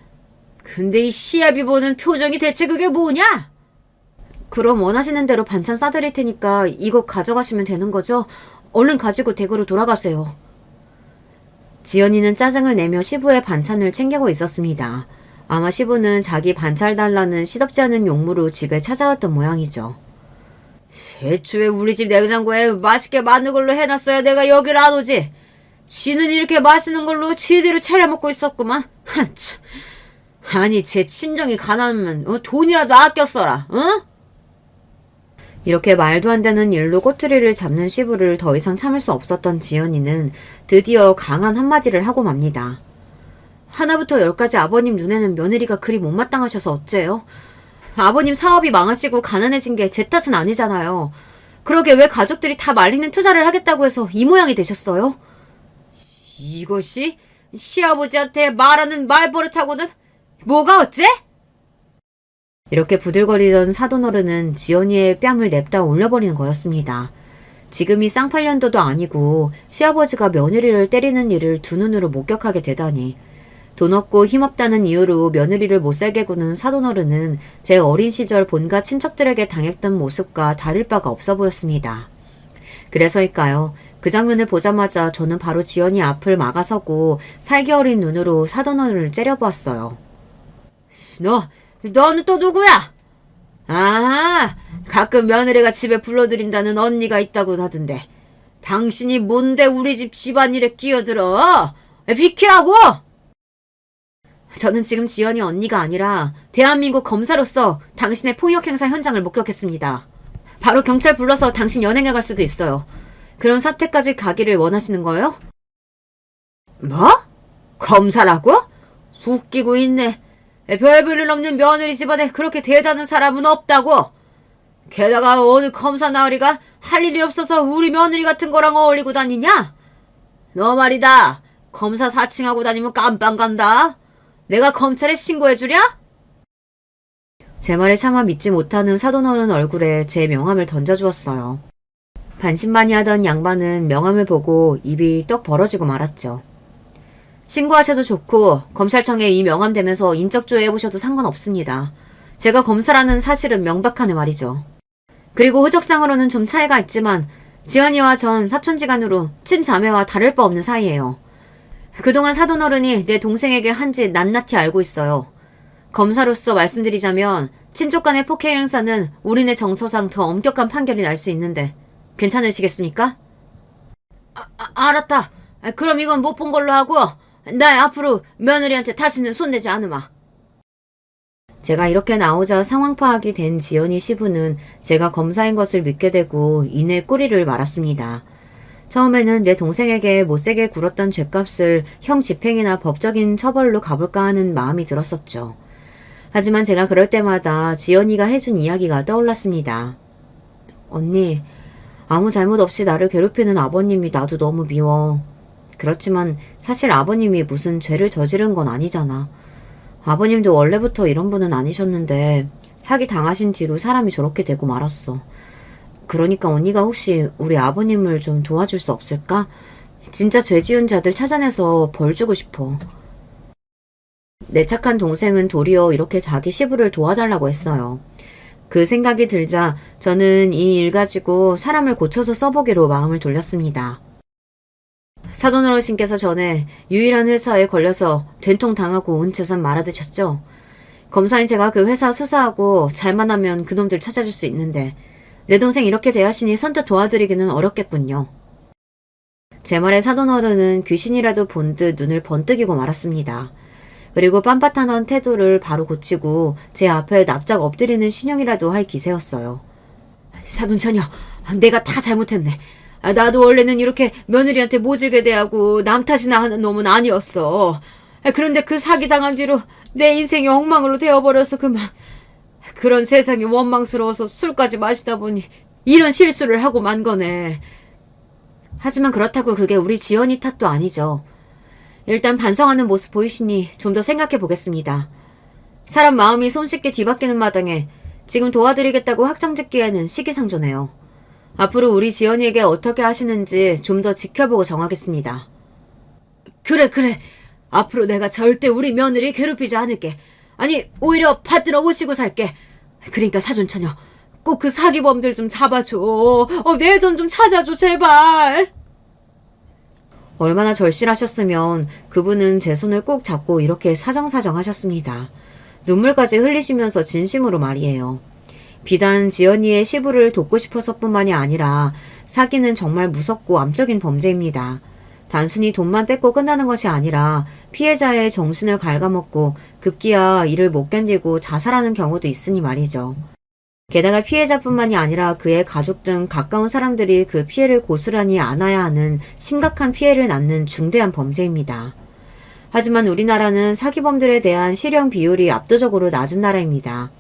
근데 이 시애비 보는 표정이 대체 그게 뭐냐? 그럼 원하시는 대로 반찬 싸드릴 테니까 이거 가져가시면 되는 거죠? 얼른 가지고 댁으로 돌아가세요. 지연이는 짜증을 내며 시부의 반찬을 챙기고 있었습니다. 아마 시부는 자기 반찬 달라는 시덥지 않은 용무로 집에 찾아왔던 모양이죠. 애초에 우리 집 냉장고에 맛있게 맞는 걸로 해놨어야 내가 여기를 안 오지. 지는 이렇게 맛있는 걸로 지대로 차려 먹고 있었구만. 참. 아니 제 친정이 가난하면 돈이라도 아껴 써라. 어? 이렇게 말도 안 되는 일로 꼬투리를 잡는 시부를 더 이상 참을 수 없었던 지연이는 드디어 강한 한마디를 하고 맙니다. 하나부터 열까지 아버님 눈에는 며느리가 그리 못마땅하셔서 어째요? 아버님 사업이 망하시고 가난해진 게 제 탓은 아니잖아요. 그러게 왜 가족들이 다 말리는 투자를 하겠다고 해서 이 모양이 되셨어요? 이것이 시아버지한테 말하는 말버릇하고는 뭐가 어째? 이렇게 부들거리던 사돈어른은 지연이의 뺨을 냅다 올려버리는 거였습니다. 지금이 쌍팔년도도 아니고 시아버지가 며느리를 때리는 일을 두 눈으로 목격하게 되다니. 돈 없고 힘없다는 이유로 며느리를 못살게 구는 사돈어른은 제 어린 시절 본가 친척들에게 당했던 모습과 다를 바가 없어 보였습니다. 그래서일까요? 그 장면을 보자마자 저는 바로 지연이 앞을 막아서고 살기 어린 눈으로 사돈어른을 째려보았어요. 너는 또 누구야? 아, 가끔 며느리가 집에 불러들인다는 언니가 있다고 하던데. 당신이 뭔데 우리 집 집안일에 끼어들어? 비키라고! 저는 지금 지연이 언니가 아니라 대한민국 검사로서 당신의 폭력 행사 현장을 목격했습니다. 바로 경찰 불러서 당신 연행해 갈 수도 있어요. 그런 사태까지 가기를 원하시는 거예요? 뭐? 검사라고? 웃기고 있네. 별볼일 없는 며느리 집안에 그렇게 대단한 사람은 없다고. 게다가 어느 검사 나으리가 할 일이 없어서 우리 며느리 같은 거랑 어울리고 다니냐? 너 말이다. 검사 사칭하고 다니면 깜빵 간다. 내가 검찰에 신고해주랴? 제 말에 차마 믿지 못하는 사돈어른 얼굴에 제 명함을 던져주었어요. 반신반의하던 양반은 명함을 보고 입이 떡 벌어지고 말았죠. 신고하셔도 좋고 검찰청에 이 명함 대면서 인적조회해보셔도 상관없습니다. 제가 검사라는 사실은 명백하네 말이죠. 그리고 호적상으로는 좀 차이가 있지만 지연이와 전 사촌지간으로 친자매와 다를 바 없는 사이예요. 그동안 사돈어른이 내 동생에게 한 짓 낱낱이 알고 있어요. 검사로서 말씀드리자면 친족 간의 폭행 행사는 우리네 정서상 더 엄격한 판결이 날 수 있는데 괜찮으시겠습니까? 알았다. 그럼 이건 못 본 걸로 하고 나 앞으로 며느리한테 다시는 손대지 않으마. 제가 이렇게 나오자 상황 파악이 된 지연이 시부는 제가 검사인 것을 믿게 되고 이내 꼬리를 말았습니다. 처음에는 내 동생에게 못되게 굴었던 죗값을 형 집행이나 법적인 처벌로 가볼까 하는 마음이 들었었죠. 하지만 제가 그럴 때마다 지연이가 해준 이야기가 떠올랐습니다. 언니, 아무 잘못 없이 나를 괴롭히는 아버님이 나도 너무 미워. 그렇지만 사실 아버님이 무슨 죄를 저지른 건 아니잖아. 아버님도 원래부터 이런 분은 아니셨는데 사기 당하신 뒤로 사람이 저렇게 되고 말았어. 그러니까 언니가 혹시 우리 아버님을 좀 도와줄 수 없을까? 진짜 죄 지은 자들 찾아내서 벌 주고 싶어. 내 착한 동생은 도리어 이렇게 자기 시부를 도와달라고 했어요. 그 생각이 들자 저는 이 일 가지고 사람을 고쳐서 써보기로 마음을 돌렸습니다. 사돈 어르신께서 전에 유일한 회사에 걸려서 된통 당하고 온 재산 말아드셨죠? 검사인 제가 그 회사 수사하고 잘만 하면 그놈들 찾아줄 수 있는데 내 동생 이렇게 대하시니 선뜻 도와드리기는 어렵겠군요. 제 말에 사돈 어른은 귀신이라도 본 듯 눈을 번뜩이고 말았습니다. 그리고 빤빤하던 태도를 바로 고치고 제 앞에 납작 엎드리는 신용이라도 할 기세였어요. 사돈처녀, 내가 다 잘못했네. 나도 원래는 이렇게 며느리한테 모질게 대하고 남 탓이나 하는 놈은 아니었어. 그런데 그 사기 당한 뒤로 내 인생이 엉망으로 되어버려서 그만. 그런 세상이 원망스러워서 술까지 마시다 보니 이런 실수를 하고 만 거네. 하지만 그렇다고 그게 우리 지연이 탓도 아니죠. 일단 반성하는 모습 보이시니 좀 더 생각해 보겠습니다. 사람 마음이 손쉽게 뒤바뀌는 마당에 지금 도와드리겠다고 확정짓기에는 시기상조네요. 앞으로 우리 지연이에게 어떻게 하시는지 좀 더 지켜보고 정하겠습니다. 그래. 앞으로 내가 절대 우리 며느리 괴롭히지 않을게. 아니, 오히려 받들어 모시고 살게. 그러니까 사돈처녀, 꼭 그 사기범들 좀 잡아줘. 내 돈 좀 찾아줘, 제발. 얼마나 절실하셨으면 그분은 제 손을 꼭 잡고 이렇게 사정사정 하셨습니다. 눈물까지 흘리시면서 진심으로 말이에요. 비단 지연이의 시부를 돕고 싶어서뿐만이 아니라 사기는 정말 무섭고 암적인 범죄입니다. 단순히 돈만 뺏고 끝나는 것이 아니라 피해자의 정신을 갉아먹고 급기야 이를 못 견디고 자살하는 경우도 있으니 말이죠. 게다가 피해자뿐만이 아니라 그의 가족 등 가까운 사람들이 그 피해를 고스란히 안아야 하는 심각한 피해를 낳는 중대한 범죄입니다. 하지만 우리나라는 사기범들에 대한 실형 비율이 압도적으로 낮은 나라입니다.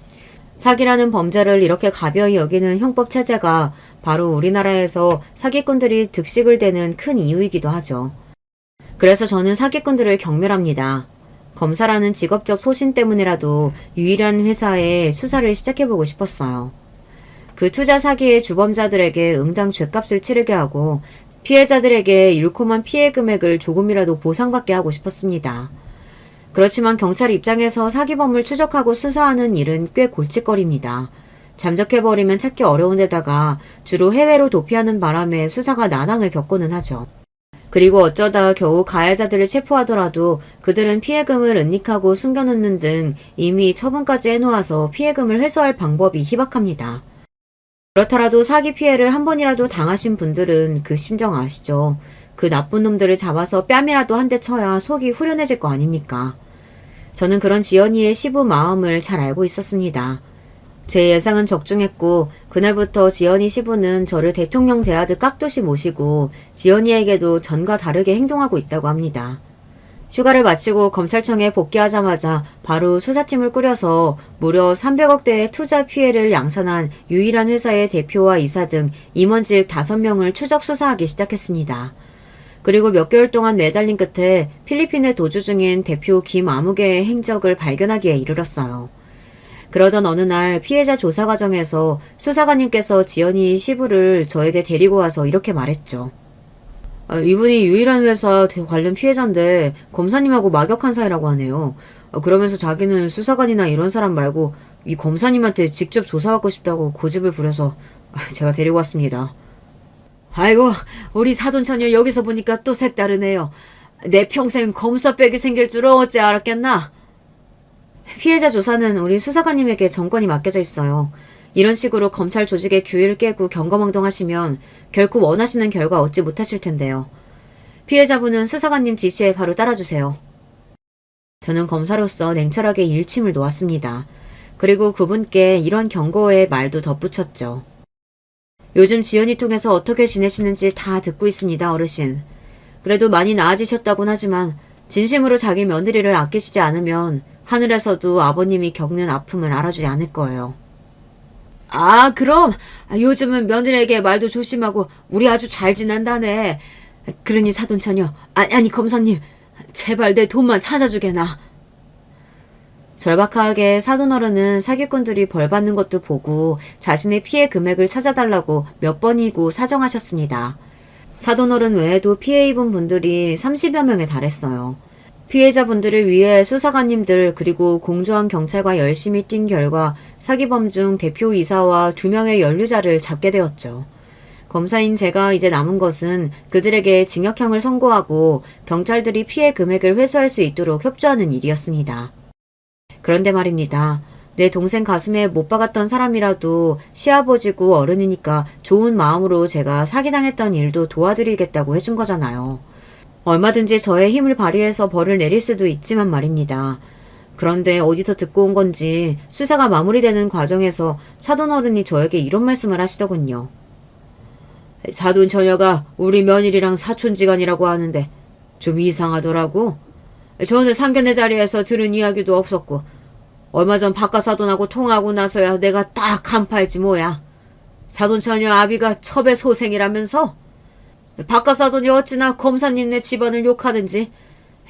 사기라는 범죄를 이렇게 가벼이 여기는 형법 체제가 바로 우리나라에서 사기꾼들이 득식을 대는 큰 이유이기도 하죠. 그래서 저는 사기꾼들을 경멸합니다. 검사라는 직업적 소신 때문이라도 유일한 회사에 수사를 시작해보고 싶었어요. 그 투자 사기의 주범자들에게 응당 죗값을 치르게 하고 피해자들에게 일코만 피해 금액을 조금이라도 보상받게 하고 싶었습니다. 그렇지만 경찰 입장에서 사기범을 추적하고 수사하는 일은 꽤 골칫거리입니다. 잠적해버리면 찾기 어려운 데다가 주로 해외로 도피하는 바람에 수사가 난항을 겪고는 하죠. 그리고 어쩌다 겨우 가해자들을 체포하더라도 그들은 피해금을 은닉하고 숨겨놓는 등 이미 처분까지 해놓아서 피해금을 회수할 방법이 희박합니다. 그렇더라도 사기 피해를 한 번이라도 당하신 분들은 그 심정 아시죠? 그 나쁜 놈들을 잡아서 뺨이라도 한 대 쳐야 속이 후련해질 거 아닙니까? 저는 그런 지연이의 시부 마음을 잘 알고 있었습니다. 제 예상은 적중했고 그날부터 지연이 시부는 저를 대통령 대하듯 깍듯이 모시고 지연이에게도 전과 다르게 행동하고 있다고 합니다. 휴가를 마치고 검찰청에 복귀하자마자 바로 수사팀을 꾸려서 무려 300억대의 투자 피해를 양산한 유일한 회사의 대표와 이사 등 임원직 5명을 추적 수사하기 시작했습니다. 그리고 몇 개월 동안 매달린 끝에 필리핀에 도주 중인 대표 김아무개의 행적을 발견하기에 이르렀어요. 그러던 어느 날 피해자 조사 과정에서 수사관님께서 지연이 시부를 저에게 데리고 와서 이렇게 말했죠. 이분이 유일한 회사 관련 피해자인데 검사님하고 막역한 사이라고 하네요. 그러면서 자기는 수사관이나 이런 사람 말고 이 검사님한테 직접 조사받고 싶다고 고집을 부려서 제가 데리고 왔습니다. 아이고, 우리 사돈처녀 여기서 보니까 또 색다르네요. 내 평생 검사백이 생길 줄은 어찌 알았겠나? 피해자 조사는 우리 수사관님에게 정권이 맡겨져 있어요. 이런 식으로 검찰 조직의 규율을 깨고 경거망동하시면 결코 원하시는 결과 얻지 못하실 텐데요. 피해자분은 수사관님 지시에 바로 따라주세요. 저는 검사로서 냉철하게 일침을 놓았습니다. 그리고 그분께 이런 경고의 말도 덧붙였죠. 요즘 지연이 통해서 어떻게 지내시는지 다 듣고 있습니다, 어르신. 그래도 많이 나아지셨다곤 하지만 진심으로 자기 며느리를 아끼시지 않으면 하늘에서도 아버님이 겪는 아픔을 알아주지 않을 거예요. 아, 그럼 요즘은 며느리에게 말도 조심하고 우리 아주 잘 지낸다네. 그러니 사돈처녀, 아니 검사님, 제발 내 돈만 찾아주게나. 절박하게 사돈어른은 사기꾼들이 벌 받는 것도 보고 자신의 피해 금액을 찾아달라고 몇 번이고 사정하셨습니다. 사돈어른 외에도 피해 입은 분들이 30여 명에 달했어요. 피해자분들을 위해 수사관님들 그리고 공조한 경찰과 열심히 뛴 결과 사기범 중 대표이사와 2명의 연루자를 잡게 되었죠. 검사인 제가 이제 남은 것은 그들에게 징역형을 선고하고 경찰들이 피해 금액을 회수할 수 있도록 협조하는 일이었습니다. 그런데 말입니다. 내 동생 가슴에 못 박았던 사람이라도 시아버지고 어른이니까 좋은 마음으로 제가 사기당했던 일도 도와드리겠다고 해준 거잖아요. 얼마든지 저의 힘을 발휘해서 벌을 내릴 수도 있지만 말입니다. 그런데 어디서 듣고 온 건지 수사가 마무리되는 과정에서 사돈어른이 저에게 이런 말씀을 하시더군요. 사돈 처녀가 우리 며느리랑 사촌지간이라고 하는데 좀 이상하더라고. 저는 상견례 자리에서 들은 이야기도 없었고 얼마 전 바깥사돈하고 통화하고 나서야 내가 딱 간파했지 뭐야. 사돈처녀 아비가 첩의 소생이라면서? 바깥사돈이 어찌나 검사님네 집안을 욕하는지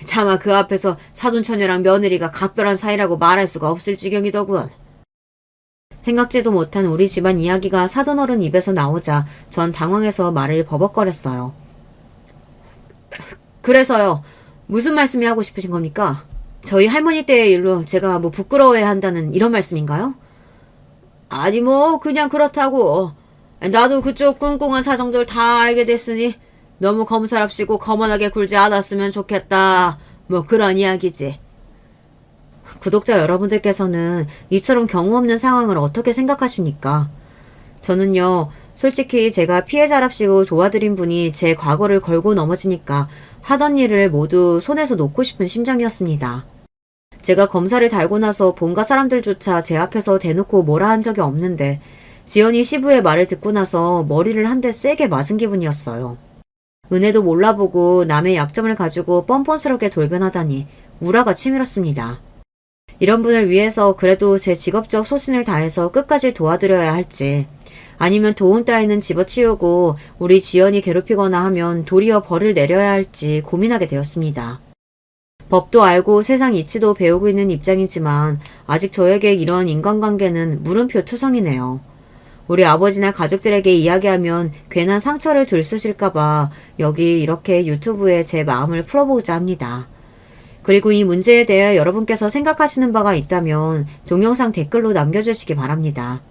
차마 그 앞에서 사돈처녀랑 며느리가 각별한 사이라고 말할 수가 없을 지경이더군. 생각지도 못한 우리 집안 이야기가 사돈어른 입에서 나오자 전 당황해서 말을 버벅거렸어요. 그래서요. 무슨 말씀이 하고 싶으신 겁니까? 저희 할머니 때의 일로 제가 뭐 부끄러워해야 한다는 이런 말씀인가요? 아니 뭐 그냥 그렇다고. 나도 그쪽 꿍꿍한 사정들 다 알게 됐으니 너무 검사랍시고 거만하게 굴지 않았으면 좋겠다. 뭐 그런 이야기지. 구독자 여러분들께서는 이처럼 경우 없는 상황을 어떻게 생각하십니까? 저는요, 솔직히 제가 피해자랍시고 도와드린 분이 제 과거를 걸고 넘어지니까 하던 일을 모두 손에서 놓고 싶은 심정이었습니다. 제가 검사를 달고 나서 본가 사람들조차 제 앞에서 대놓고 뭐라 한 적이 없는데 지연이 시부의 말을 듣고 나서 머리를 한 대 세게 맞은 기분이었어요. 은혜도 몰라보고 남의 약점을 가지고 뻔뻔스럽게 돌변하다니 우라가 치밀었습니다. 이런 분을 위해서 그래도 제 직업적 소신을 다해서 끝까지 도와드려야 할지 아니면 도움 따위는 집어치우고 우리 지연이 괴롭히거나 하면 도리어 벌을 내려야 할지 고민하게 되었습니다. 법도 알고 세상 이치도 배우고 있는 입장이지만 아직 저에게 이런 인간관계는 물음표 투성이네요. 우리 아버지나 가족들에게 이야기하면 괜한 상처를 들쑤실까봐 여기 이렇게 유튜브에 제 마음을 풀어보고자 합니다. 그리고 이 문제에 대해 여러분께서 생각하시는 바가 있다면 동영상 댓글로 남겨주시기 바랍니다.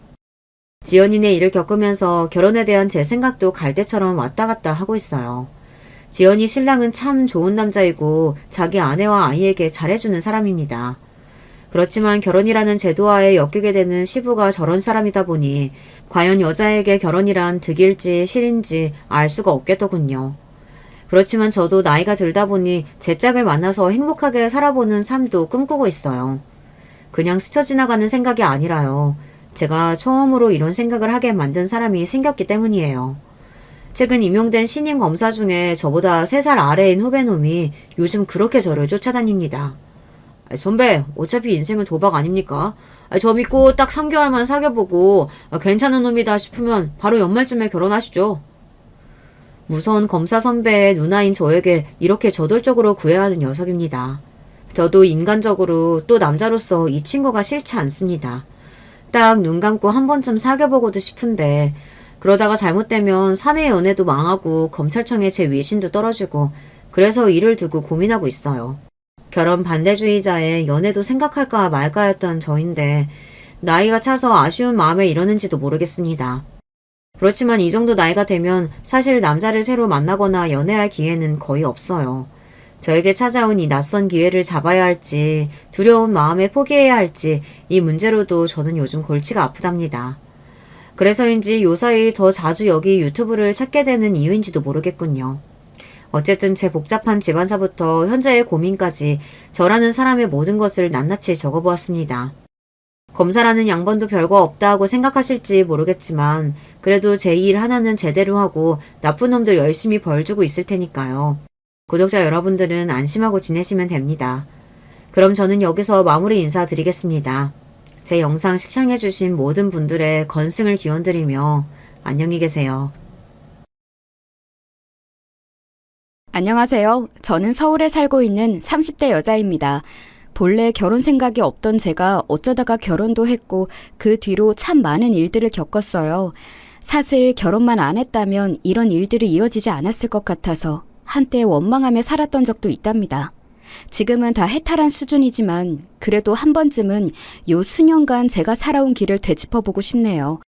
지연이네 일을 겪으면서 결혼에 대한 제 생각도 갈대처럼 왔다 갔다 하고 있어요. 지연이 신랑은 참 좋은 남자이고 자기 아내와 아이에게 잘해주는 사람입니다. 그렇지만 결혼이라는 제도하에 엮이게 되는 시부가 저런 사람이다 보니 과연 여자에게 결혼이란 득일지 실인지 알 수가 없겠더군요. 그렇지만 저도 나이가 들다 보니 제 짝을 만나서 행복하게 살아보는 삶도 꿈꾸고 있어요. 그냥 스쳐 지나가는 생각이 아니라요. 제가 처음으로 이런 생각을 하게 만든 사람이 생겼기 때문이에요. 최근 임용된 신임 검사 중에 저보다 3살 아래인 후배놈이 요즘 그렇게 저를 쫓아다닙니다. 선배, 어차피 인생은 도박 아닙니까? 저 믿고 딱 3개월만 사귀어보고 괜찮은 놈이다 싶으면 바로 연말쯤에 결혼하시죠. 무서운 검사 선배의 누나인 저에게 이렇게 저돌적으로 구애하는 녀석입니다. 저도 인간적으로 또 남자로서 이 친구가 싫지 않습니다. 딱 눈 감고 한 번쯤 사귀어보고도 싶은데 그러다가 잘못되면 사내 연애도 망하고 검찰청에 제 위신도 떨어지고 그래서 이를 두고 고민하고 있어요. 결혼 반대주의자의 연애도 생각할까 말까 했던 저인데 나이가 차서 아쉬운 마음에 이러는지도 모르겠습니다. 그렇지만 이 정도 나이가 되면 사실 남자를 새로 만나거나 연애할 기회는 거의 없어요. 저에게 찾아온 이 낯선 기회를 잡아야 할지 두려운 마음에 포기해야 할지 이 문제로도 저는 요즘 골치가 아프답니다. 그래서인지 요사이 더 자주 여기 유튜브를 찾게 되는 이유인지도 모르겠군요. 어쨌든 제 복잡한 집안사부터 현재의 고민까지 저라는 사람의 모든 것을 낱낱이 적어보았습니다. 검사라는 양반도 별거 없다 하고 생각하실지 모르겠지만 그래도 제 일 하나는 제대로 하고 나쁜 놈들 열심히 벌 주고 있을 테니까요. 구독자 여러분들은 안심하고 지내시면 됩니다. 그럼 저는 여기서 마무리 인사드리겠습니다. 제 영상 시청해주신 모든 분들의 건승을 기원드리며 안녕히 계세요. 안녕하세요. 저는 서울에 살고 있는 30대 여자입니다. 본래 결혼 생각이 없던 제가 어쩌다가 결혼도 했고 그 뒤로 참 많은 일들을 겪었어요. 사실 결혼만 안 했다면 이런 일들이 이어지지 않았을 것 같아서 한때 원망하며 살았던 적도 있답니다. 지금은 다 해탈한 수준이지만 그래도 한 번쯤은 요 수년간 제가 살아온 길을 되짚어보고 싶네요.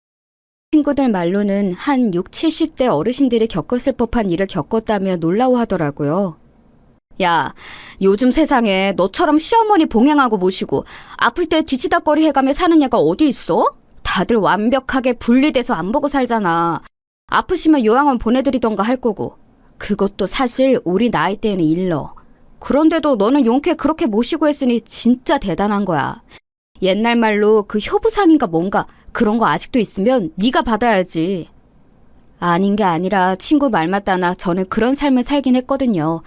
친구들 말로는 한 6, 70대 어르신들이 겪었을 법한 일을 겪었다며 놀라워하더라고요. 야, 요즘 세상에 너처럼 시어머니 봉행하고 모시고 아플 때 뒤치다꺼리 해가며 사는 애가 어디 있어? 다들 완벽하게 분리돼서 안 보고 살잖아. 아프시면 요양원 보내드리던가 할 거고. 그것도 사실 우리 나이 때에는 일러. 그런데도 너는 용케 그렇게 모시고 했으니 진짜 대단한 거야. 옛날 말로 그 효부상인가 뭔가 그런 거 아직도 있으면 네가 받아야지. 아닌 게 아니라 친구 말 맞다나 저는 그런 삶을 살긴 했거든요.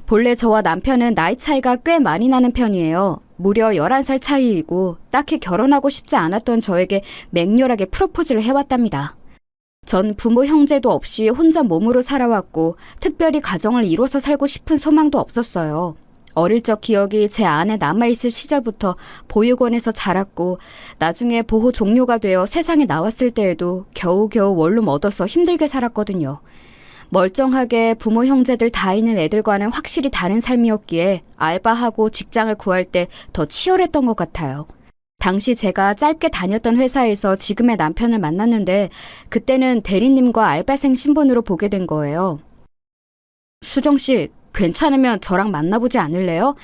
본래 저와 남편은 나이 차이가 꽤 많이 나는 편이에요. 무려 11살 차이이고 딱히 결혼하고 싶지 않았던 저에게 맹렬하게 프로포즈를 해왔답니다. 전 부모 형제도 없이 혼자 몸으로 살아왔고 특별히 가정을 이뤄서 살고 싶은 소망도 없었어요. 어릴 적 기억이 제 안에 남아있을 시절부터 보육원에서 자랐고 나중에 보호 종료가 되어 세상에 나왔을 때에도 겨우겨우 원룸 얻어서 힘들게 살았거든요. 멀쩡하게 부모 형제들 다 있는 애들과는 확실히 다른 삶이었기에 알바하고 직장을 구할 때 더 치열했던 것 같아요. 당시 제가 짧게 다녔던 회사에서 지금의 남편을 만났는데 그때는 대리님과 알바생 신분으로 보게 된 거예요. 수정씨, 괜찮으면 저랑 만나보지 않을래요?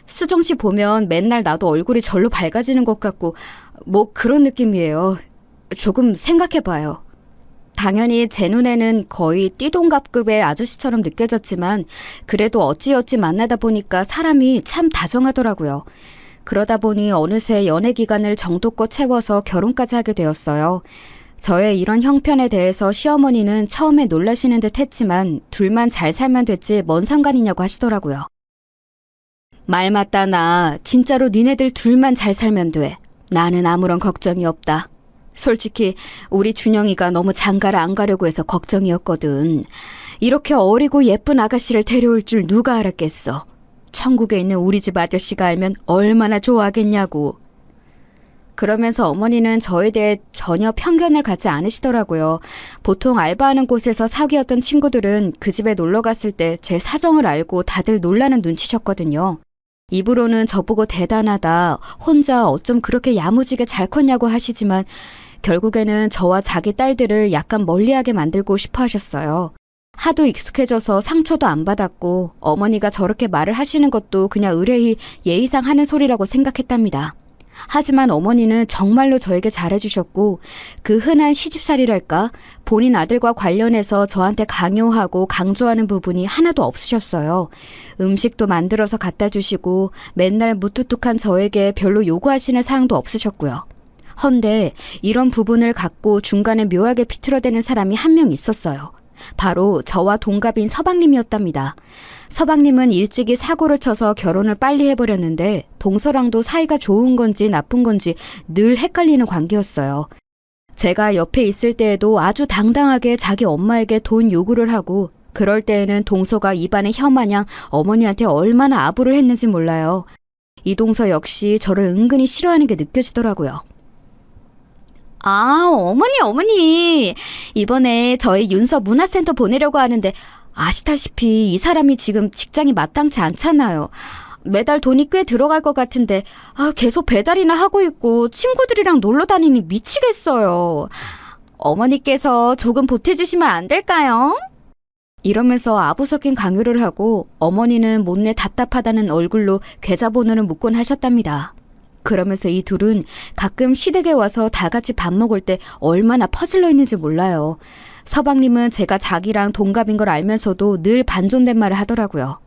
수정씨 보면 맨날 나도 얼굴이 절로 밝아지는 것 같고 뭐 그런 느낌이에요. 조금 생각해봐요. 당연히 제 눈에는 거의 띠동갑급의 아저씨처럼 느껴졌지만 그래도 어찌어찌 만나다 보니까 사람이 참 다정하더라고요. 그러다 보니 어느새 연애 기간을 정도껏 채워서 결혼까지 하게 되었어요. 저의 이런 형편에 대해서 시어머니는 처음에 놀라시는 듯 했지만 둘만 잘 살면 됐지 뭔 상관이냐고 하시더라고요. 말 맞다 나 진짜로 니네들 둘만 잘 살면 돼. 나는 아무런 걱정이 없다. 솔직히 우리 준영이가 너무 장가를 안 가려고 해서 걱정이었거든. 이렇게 어리고 예쁜 아가씨를 데려올 줄 누가 알았겠어. 천국에 있는 우리 집 아저씨가 알면 얼마나 좋아하겠냐고. 그러면서 어머니는 저에 대해 전혀 편견을 갖지 않으시더라고요. 보통 알바하는 곳에서 사귀었던 친구들은 그 집에 놀러 갔을 때 제 사정을 알고 다들 놀라는 눈치셨거든요. 입으로는 저보고 대단하다, 혼자 어쩜 그렇게 야무지게 잘 컸냐고 하시지만 결국에는 저와 자기 딸들을 약간 멀리하게 만들고 싶어 하셨어요. 하도 익숙해져서 상처도 안 받았고 어머니가 저렇게 말을 하시는 것도 그냥 의뢰히 예의상 하는 소리라고 생각했답니다. 하지만 어머니는 정말로 저에게 잘해주셨고 그 흔한 시집살이랄까 본인 아들과 관련해서 저한테 강요하고 강조하는 부분이 하나도 없으셨어요. 음식도 만들어서 갖다 주시고 맨날 무뚝뚝한 저에게 별로 요구하시는 사항도 없으셨고요. 헌데 이런 부분을 갖고 중간에 묘하게 비틀어대는 사람이 한 명 있었어요. 바로 저와 동갑인 서방님이었답니다. 서방님은 일찍이 사고를 쳐서 결혼을 빨리 해버렸는데 동서랑도 사이가 좋은 건지 나쁜 건지 늘 헷갈리는 관계였어요. 제가 옆에 있을 때에도 아주 당당하게 자기 엄마에게 돈 요구를 하고 그럴 때에는 동서가 입안에 혀마냥 어머니한테 얼마나 아부를 했는지 몰라요. 이동서 역시 저를 은근히 싫어하는 게 느껴지더라고요. 아, 어머니. 이번에 저희 윤서 문화센터 보내려고 하는데 아시다시피 이 사람이 지금 직장이 마땅치 않잖아요. 매달 돈이 꽤 들어갈 것 같은데 계속 배달이나 하고 있고 친구들이랑 놀러 다니니 미치겠어요. 어머니께서 조금 보태주시면 안 될까요? 이러면서 아부 섞인 강요를 하고 어머니는 못내 답답하다는 얼굴로 계좌번호를 묻곤 하셨답니다. 그러면서 이 둘은 가끔 시댁에 와서 다 같이 밥 먹을 때 얼마나 퍼질러 있는지 몰라요. 서방님은 제가 자기랑 동갑인 걸 알면서도 늘 반존된 말을 하더라고요.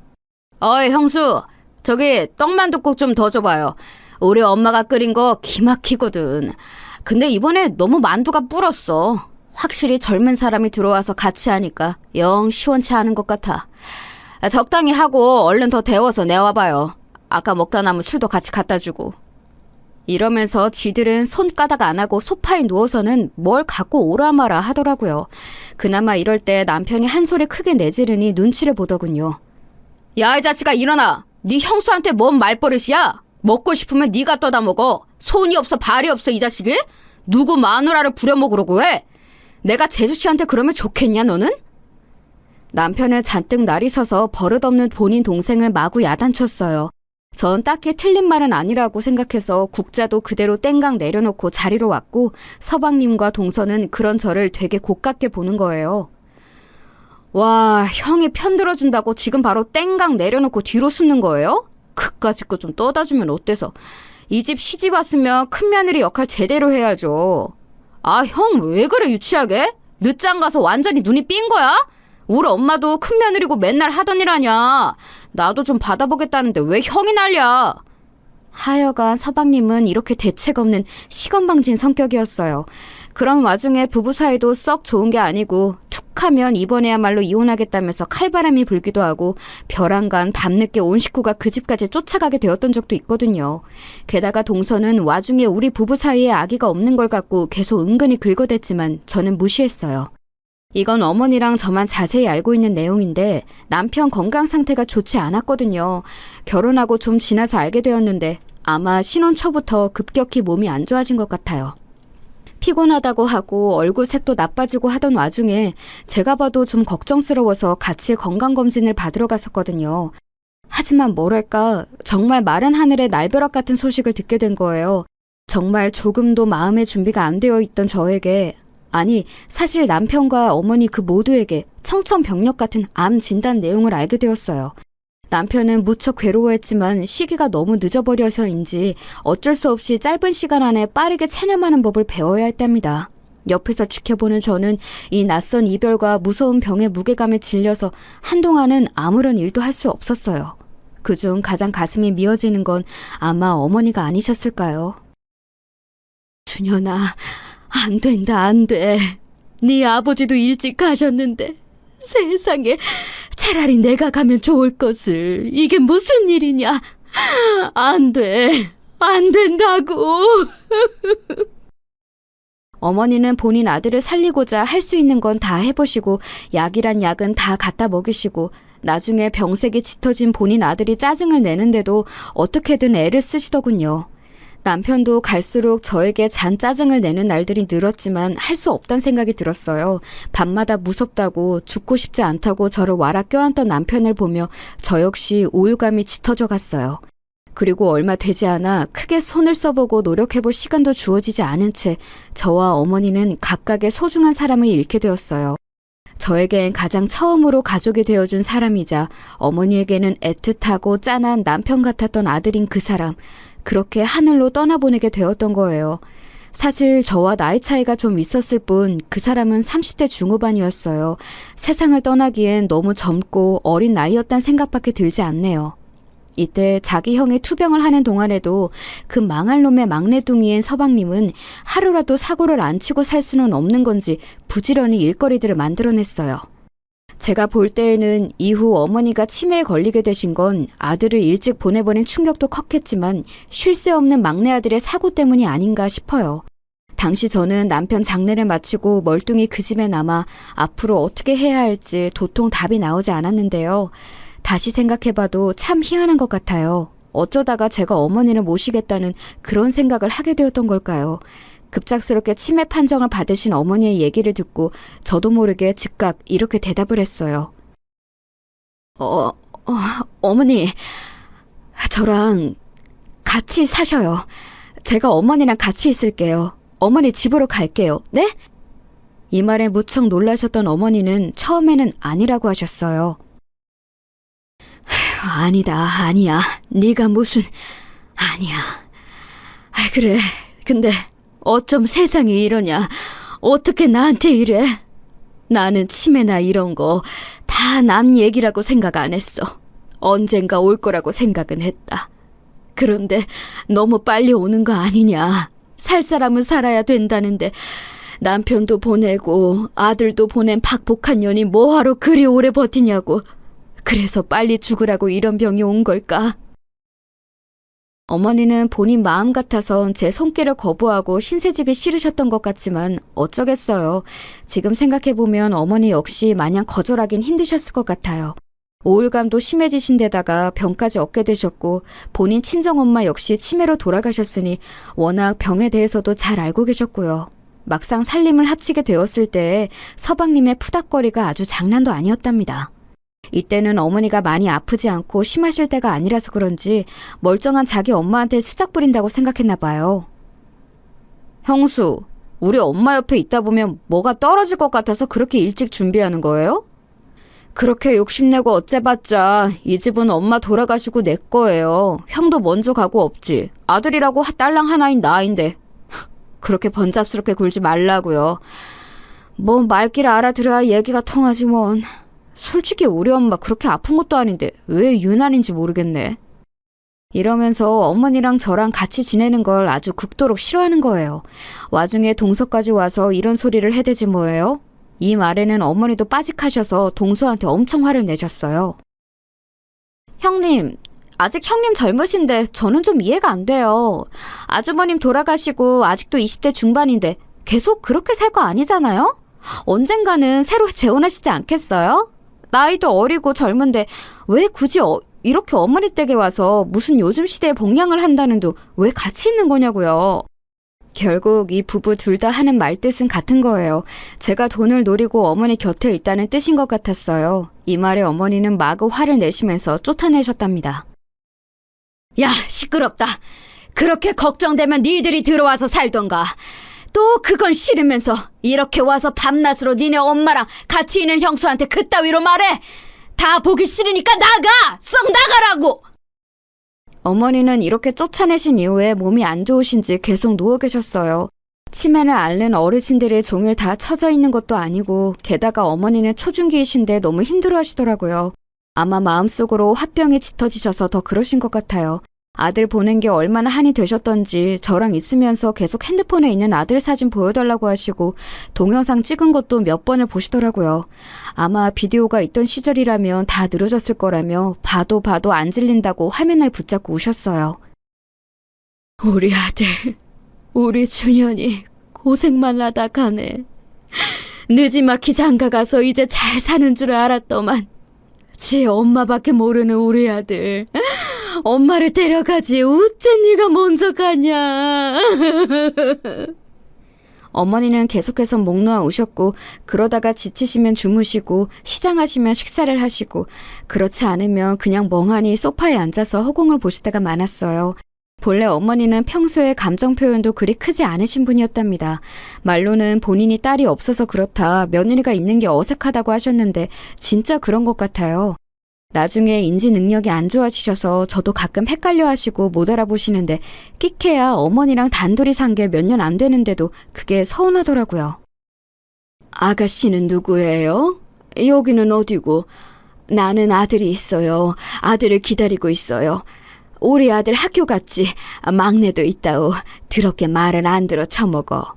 어이 형수, 저기 떡만둣국 좀 더 줘봐요. 우리 엄마가 끓인 거 기막히거든. 근데 이번에 너무 만두가 불었어. 확실히 젊은 사람이 들어와서 같이 하니까 영 시원치 않은 것 같아. 적당히 하고 얼른 더 데워서 내와봐요. 아까 먹다 남은 술도 같이 갖다 주고. 이러면서 지들은 손가락 안 하고 소파에 누워서는 뭘 갖고 오라 마라 하더라고요. 그나마 이럴 때 남편이 한 소리 크게 내지르니 눈치를 보더군요. 야, 이 자식아 일어나. 네 형수한테 뭔 말버릇이야? 먹고 싶으면 네가 떠다 먹어. 손이 없어 발이 없어 이 자식이? 누구 마누라를 부려먹으려고 해? 내가 재수씨한테 그러면 좋겠냐 너는? 남편은 잔뜩 날이 서서 버릇없는 본인 동생을 마구 야단쳤어요. 전 딱히 틀린 말은 아니라고 생각해서 국자도 그대로 땡강 내려놓고 자리로 왔고 서방님과 동서는 그런 저를 되게 고깝게 보는 거예요. 와, 형이 편들어준다고 지금 바로 땡강 내려놓고 뒤로 숨는 거예요? 그까짓 거 좀 떠다주면 어때서? 이 집 시집 왔으면 큰며느리 역할 제대로 해야죠. 아, 형 왜 그래 유치하게? 늦장 가서 완전히 눈이 삔 거야? 우리 엄마도 큰며느리고 맨날 하던 일 아냐. 나도 좀 받아보겠다는데 왜 형이 난리야? 하여간 서방님은 이렇게 대책 없는 시건방진 성격이었어요. 그런 와중에 부부 사이도 썩 좋은 게 아니고 툭하면 이번에야말로 이혼하겠다면서 칼바람이 불기도 하고 벼랑간 밤늦게 온 식구가 그 집까지 쫓아가게 되었던 적도 있거든요. 게다가 동서는 와중에 우리 부부 사이에 아기가 없는 걸 갖고 계속 은근히 긁어댔지만 저는 무시했어요. 이건 어머니랑 저만 자세히 알고 있는 내용인데 남편 건강 상태가 좋지 않았거든요. 결혼하고 좀 지나서 알게 되었는데 아마 신혼 초부터 급격히 몸이 안 좋아진 것 같아요. 피곤하다고 하고 얼굴 색도 나빠지고 하던 와중에 제가 봐도 좀 걱정스러워서 같이 건강검진을 받으러 갔었거든요. 하지만 뭐랄까 정말 마른 하늘의 날벼락 같은 소식을 듣게 된 거예요. 정말 조금도 마음의 준비가 안 되어 있던 저에게, 아니 사실 남편과 어머니 그 모두에게 청천벽력 같은 암 진단 내용을 알게 되었어요. 남편은 무척 괴로워했지만 시기가 너무 늦어버려서인지 어쩔 수 없이 짧은 시간 안에 빠르게 체념하는 법을 배워야 했답니다. 옆에서 지켜보는 저는 이 낯선 이별과 무서운 병의 무게감에 질려서 한동안은 아무런 일도 할 수 없었어요. 그중 가장 가슴이 미어지는 건 아마 어머니가 아니셨을까요? 준현아, 안 된다, 안 돼. 네 아버지도 일찍 가셨는데 세상에, 차라리 내가 가면 좋을 것을. 이게 무슨 일이냐. 안 돼. 안 된다고. 어머니는 본인 아들을 살리고자 할 수 있는 건 다 해보시고 약이란 약은 다 갖다 먹이시고 나중에 병색이 짙어진 본인 아들이 짜증을 내는데도 어떻게든 애를 쓰시더군요. 남편도 갈수록 저에게 잔 짜증을 내는 날들이 늘었지만 할 수 없단 생각이 들었어요. 밤마다 무섭다고 죽고 싶지 않다고 저를 와라 껴안던 남편을 보며 저 역시 우울감이 짙어져 갔어요. 그리고 얼마 되지 않아 크게 손을 써보고 노력해볼 시간도 주어지지 않은 채 저와 어머니는 각각의 소중한 사람을 잃게 되었어요. 저에겐 가장 처음으로 가족이 되어준 사람이자 어머니에게는 애틋하고 짠한 남편 같았던 아들인 그 사람, 그렇게 하늘로 떠나보내게 되었던 거예요. 사실 저와 나이 차이가 좀 있었을 뿐 그 사람은 30대 중후반이었어요. 세상을 떠나기엔 너무 젊고 어린 나이였단 생각밖에 들지 않네요. 이때 자기 형이 투병을 하는 동안에도 그 망할 놈의 막내둥이인 서방님은 하루라도 사고를 안 치고 살 수는 없는 건지 부지런히 일거리들을 만들어냈어요. 제가 볼 때에는 이후 어머니가 치매에 걸리게 되신 건 아들을 일찍 보내버린 충격도 컸겠지만 쉴 새 없는 막내 아들의 사고 때문이 아닌가 싶어요. 당시 저는 남편 장례를 마치고 멀뚱히 그 집에 남아 앞으로 어떻게 해야 할지 도통 답이 나오지 않았는데요. 다시 생각해봐도 참 희한한 것 같아요. 어쩌다가 제가 어머니를 모시겠다는 그런 생각을 하게 되었던 걸까요? 급작스럽게 치매 판정을 받으신 어머니의 얘기를 듣고 저도 모르게 즉각 이렇게 대답을 했어요. 어머니, 저랑 같이 사셔요. 제가 어머니랑 같이 있을게요. 어머니 집으로 갈게요. 네? 이 말에 무척 놀라셨던 어머니는 처음에는 아니라고 하셨어요. 아니야. 네가 무슨... 아니야. 그래. 근데 어쩜 세상이 이러냐. 어떻게 나한테 이래? 나는 치매나 이런 거 다 남 얘기라고 생각 안 했어. 언젠가 올 거라고 생각은 했다. 그런데 너무 빨리 오는 거 아니냐. 살 사람은 살아야 된다는데 남편도 보내고 아들도 보낸 박복한 년이 뭐하러 그리 오래 버티냐고. 그래서 빨리 죽으라고 이런 병이 온 걸까? 어머니는 본인 마음 같아선 제 손길을 거부하고 신세지기 싫으셨던 것 같지만 어쩌겠어요. 지금 생각해보면 어머니 역시 마냥 거절하긴 힘드셨을 것 같아요. 우울감도 심해지신 데다가 병까지 얻게 되셨고 본인 친정엄마 역시 치매로 돌아가셨으니 워낙 병에 대해서도 잘 알고 계셨고요. 막상 살림을 합치게 되었을 때 서방님의 푸닥거리가 아주 장난도 아니었답니다. 이때는 어머니가 많이 아프지 않고 심하실 때가 아니라서 그런지 멀쩡한 자기 엄마한테 수작 부린다고 생각했나 봐요. 형수, 우리 엄마 옆에 있다 보면 뭐가 떨어질 것 같아서 그렇게 일찍 준비하는 거예요? 그렇게 욕심내고 어째봤자 이 집은 엄마 돌아가시고 내 거예요. 형도 먼저 가고 없지. 아들이라고 딸랑 하나인 나인데. 그렇게 번잡스럽게 굴지 말라고요. 뭐 말귀를 알아들어야 얘기가 통하지 뭔. 솔직히 우리 엄마 그렇게 아픈 것도 아닌데 왜 유난인지 모르겠네. 이러면서 어머니랑 저랑 같이 지내는 걸 아주 극도로 싫어하는 거예요. 와중에 동서까지 와서 이런 소리를 해대지 뭐예요? 이 말에는 어머니도 빠직하셔서 동서한테 엄청 화를 내셨어요. 형님, 아직 형님 젊으신데 저는 좀 이해가 안 돼요. 아주버님 돌아가시고 아직도 20대 중반인데 계속 그렇게 살 거 아니잖아요? 언젠가는 새로 재혼하시지 않겠어요? 나이도 어리고 젊은데 왜 굳이 이렇게 어머니 댁에 와서 무슨 요즘 시대에 복양을 한다는데 왜 같이 있는 거냐고요. 결국 이 부부 둘 다 하는 말뜻은 같은 거예요. 제가 돈을 노리고 어머니 곁에 있다는 뜻인 것 같았어요. 이 말에 어머니는 마구 화를 내시면서 쫓아내셨답니다. 야, 시끄럽다. 그렇게 걱정되면 니들이 들어와서 살던가. 또 그건 싫으면서 이렇게 와서 밤낮으로 니네 엄마랑 같이 있는 형수한테 그따위로 말해. 다 보기 싫으니까 나가! 썩 나가라고! 어머니는 이렇게 쫓아내신 이후에 몸이 안 좋으신지 계속 누워 계셨어요. 치매를 앓는 어르신들이 종일 다 처져 있는 것도 아니고 게다가 어머니는 초중기이신데 너무 힘들어하시더라고요. 아마 마음속으로 화병이 짙어지셔서 더 그러신 것 같아요. 아들 보낸 게 얼마나 한이 되셨던지 저랑 있으면서 계속 핸드폰에 있는 아들 사진 보여달라고 하시고 동영상 찍은 것도 몇 번을 보시더라고요. 아마 비디오가 있던 시절이라면 다 늘어졌을 거라며 봐도 안 질린다고 화면을 붙잡고 우셨어요. 우리 아들, 우리 준현이 고생만 하다 가네. 느지막이 장가가서 이제 잘 사는 줄 알았더만 지 엄마밖에 모르는 우리 아들. 엄마를 데려가지 어째 네가 먼저 가냐. 어머니는 계속해서 목 놓아 우셨고 그러다가 지치시면 주무시고 시장하시면 식사를 하시고 그렇지 않으면 그냥 멍하니 소파에 앉아서 허공을 보실 때가 많았어요. 본래 어머니는 평소에 감정 표현도 그리 크지 않으신 분이었답니다. 말로는 본인이 딸이 없어서 그렇다 며느리가 있는 게 어색하다고 하셨는데 진짜 그런 것 같아요. 나중에 인지 능력이 안 좋아지셔서 저도 가끔 헷갈려 하시고 못 알아보시는데 끽해야 어머니랑 단둘이 산 게 몇 년 안 되는데도 그게 서운하더라고요. 아가씨는 누구예요? 여기는 어디고? 나는 아들이 있어요. 아들을 기다리고 있어요. 우리 아들 학교 갔지. 막내도 있다오. 더럽게 말을 안 들어 처먹어.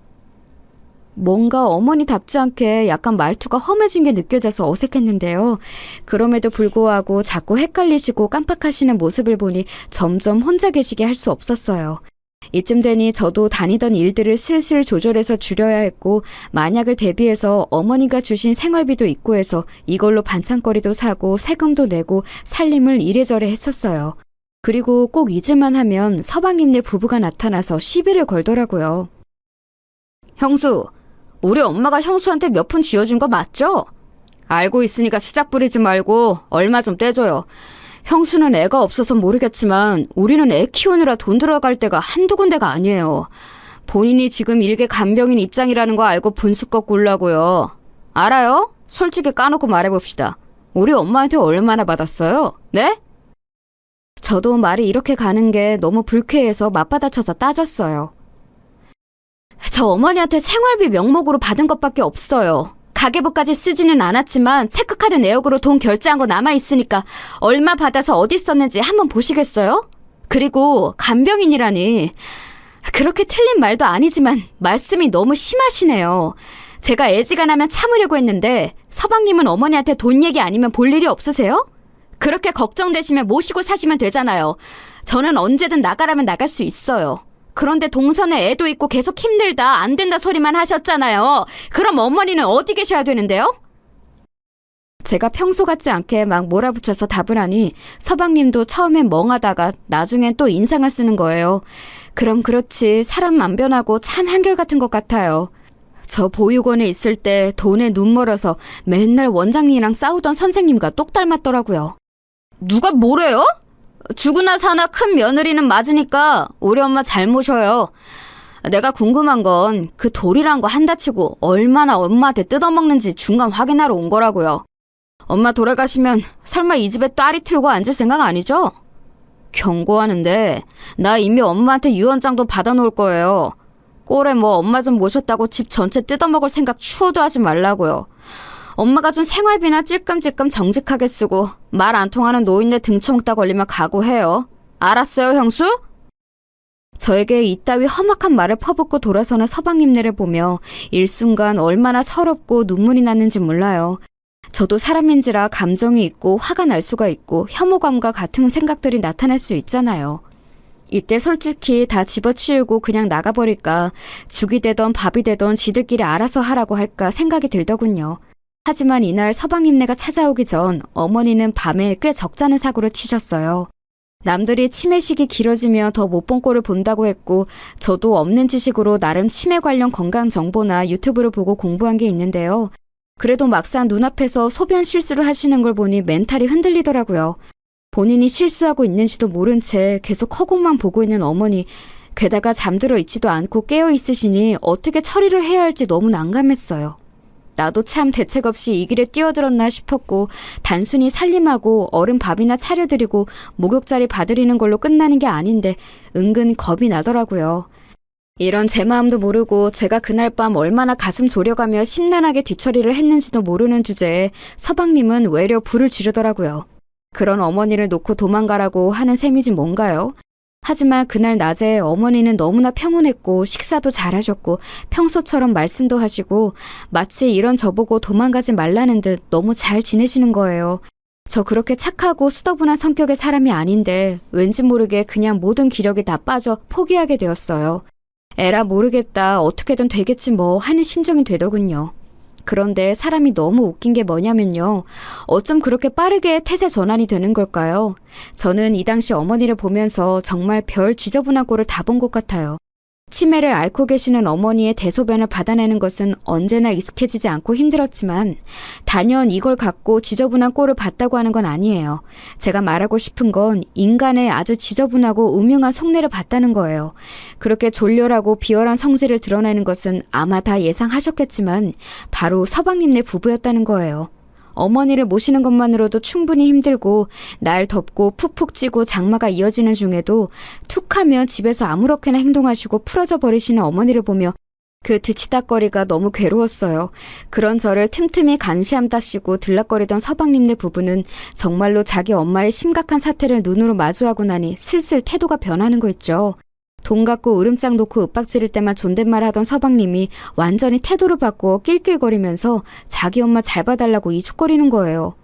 뭔가 어머니답지 않게 약간 말투가 험해진 게 느껴져서 어색했는데요. 그럼에도 불구하고 자꾸 헷갈리시고 깜빡하시는 모습을 보니 점점 혼자 계시게 할 수 없었어요. 이쯤 되니 저도 다니던 일들을 슬슬 조절해서 줄여야 했고 만약을 대비해서 어머니가 주신 생활비도 있고 해서 이걸로 반찬거리도 사고 세금도 내고 살림을 이래저래 했었어요. 그리고 꼭 잊을만 하면 서방님네 부부가 나타나서 시비를 걸더라고요. 형수, 우리 엄마가 형수한테 몇 푼 쥐어준 거 맞죠? 알고 있으니까 수작 부리지 말고 얼마 좀 떼줘요. 형수는 애가 없어서 모르겠지만 우리는 애 키우느라 돈 들어갈 때가 한두 군데가 아니에요. 본인이 지금 일개 간병인 입장이라는 거 알고 분수껏 굴라고요. 알아요? 솔직히 까놓고 말해봅시다. 우리 엄마한테 얼마나 받았어요? 네? 저도 말이 이렇게 가는 게 너무 불쾌해서 맞받아쳐서 따졌어요. 저 어머니한테 생활비 명목으로 받은 것밖에 없어요. 가계부까지 쓰지는 않았지만 체크카드 내역으로 돈 결제한 거 남아있으니까 얼마 받아서 어디 썼는지 한번 보시겠어요? 그리고 간병인이라니 그렇게 틀린 말도 아니지만 말씀이 너무 심하시네요. 제가 애지간하면 참으려고 했는데 서방님은 어머니한테 돈 얘기 아니면 볼 일이 없으세요? 그렇게 걱정되시면 모시고 사시면 되잖아요. 저는 언제든 나가라면 나갈 수 있어요. 그런데 동선에 애도 있고 계속 힘들다 안 된다 소리만 하셨잖아요. 그럼 어머니는 어디 계셔야 되는데요? 제가 평소 같지 않게 막 몰아붙여서 답을 하니 서방님도 처음엔 멍하다가 나중엔 또 인상을 쓰는 거예요. 그럼 그렇지 사람 안 변하고 참 한결같은 것 같아요. 저 보육원에 있을 때 돈에 눈 멀어서 맨날 원장님이랑 싸우던 선생님과 똑 닮았더라고요. 누가 뭐래요? 죽으나 사나 큰 며느리는 맞으니까 우리 엄마 잘 모셔요. 내가 궁금한 건 그 돌이란 거 한다치고 얼마나 엄마한테 뜯어먹는지 중간 확인하러 온 거라고요. 엄마 돌아가시면 설마 이 집에 딸이 틀고 앉을 생각 아니죠? 경고하는데 나 이미 엄마한테 유언장도 받아놓을 거예요. 꼴에 뭐 엄마 좀 모셨다고 집 전체 뜯어먹을 생각 추호도 하지 말라고요. 엄마가 준 생활비나 찔끔찔끔 정직하게 쓰고 말 안 통하는 노인네 등쳐먹다 걸리면 각오해요. 알았어요, 형수? 저에게 이따위 험악한 말을 퍼붓고 돌아서는 서방님네를 보며 일순간 얼마나 서럽고 눈물이 났는지 몰라요. 저도 사람인지라 감정이 있고 화가 날 수가 있고 혐오감과 같은 생각들이 나타날 수 있잖아요. 이때 솔직히 다 집어치우고 그냥 나가버릴까 죽이 되던 밥이 되던 지들끼리 알아서 하라고 할까 생각이 들더군요. 하지만 이날 서방님네가 찾아오기 전 어머니는 밤에 꽤 적잖은 사고를 치셨어요. 남들이 치매식이 길어지며 더 못 본 꼴을 본다고 했고 저도 없는 지식으로 나름 치매 관련 건강 정보나 유튜브를 보고 공부한 게 있는데요. 그래도 막상 눈앞에서 소변 실수를 하시는 걸 보니 멘탈이 흔들리더라고요. 본인이 실수하고 있는지도 모른 채 계속 허공만 보고 있는 어머니, 게다가 잠들어 있지도 않고 깨어 있으시니 어떻게 처리를 해야 할지 너무 난감했어요. 나도 참 대책 없이 이 길에 뛰어들었나 싶었고 단순히 살림하고 얼음 밥이나 차려드리고 목욕자리 봐드리는 걸로 끝나는 게 아닌데 은근 겁이 나더라고요. 이런 제 마음도 모르고 제가 그날 밤 얼마나 가슴 졸여가며 심란하게 뒤처리를 했는지도 모르는 주제에 서방님은 외려 불을 지르더라고요. 그런 어머니를 놓고 도망가라고 하는 셈이지 뭔가요? 하지만 그날 낮에 어머니는 너무나 평온했고 식사도 잘하셨고 평소처럼 말씀도 하시고 마치 이런 저보고 도망가지 말라는 듯 너무 잘 지내시는 거예요. 저 그렇게 착하고 수더분한 성격의 사람이 아닌데 왠지 모르게 그냥 모든 기력이 다 빠져 포기하게 되었어요. 에라 모르겠다 어떻게든 되겠지 뭐 하는 심정이 되더군요. 그런데 사람이 너무 웃긴 게 뭐냐면요. 어쩜 그렇게 빠르게 태세 전환이 되는 걸까요? 저는 이 당시 어머니를 보면서 정말 별 지저분한 꼴을 다 본 것 같아요. 치매를 앓고 계시는 어머니의 대소변을 받아내는 것은 언제나 익숙해지지 않고 힘들었지만 단연 이걸 갖고 지저분한 꼴을 봤다고 하는 건 아니에요. 제가 말하고 싶은 건 인간의 아주 지저분하고 음흉한 속내를 봤다는 거예요. 그렇게 졸렬하고 비열한 성질을 드러내는 것은 아마 다 예상하셨겠지만 바로 서방님네 부부였다는 거예요. 어머니를 모시는 것만으로도 충분히 힘들고 날 덥고 푹푹 찌고 장마가 이어지는 중에도 툭하면 집에서 아무렇게나 행동하시고 풀어져 버리시는 어머니를 보며 그 뒤치다거리가 너무 괴로웠어요. 그런 저를 틈틈이 간시함답시고 들락거리던 서방님네 부부는 정말로 자기 엄마의 심각한 사태를 눈으로 마주하고 나니 슬슬 태도가 변하는 거 있죠. 돈 갖고 으름장 놓고 윽박지를 때만 존댓말 하던 서방님이 완전히 태도를 바꾸어 낄낄거리면서 자기 엄마 잘 봐달라고 이죽거리는 거예요.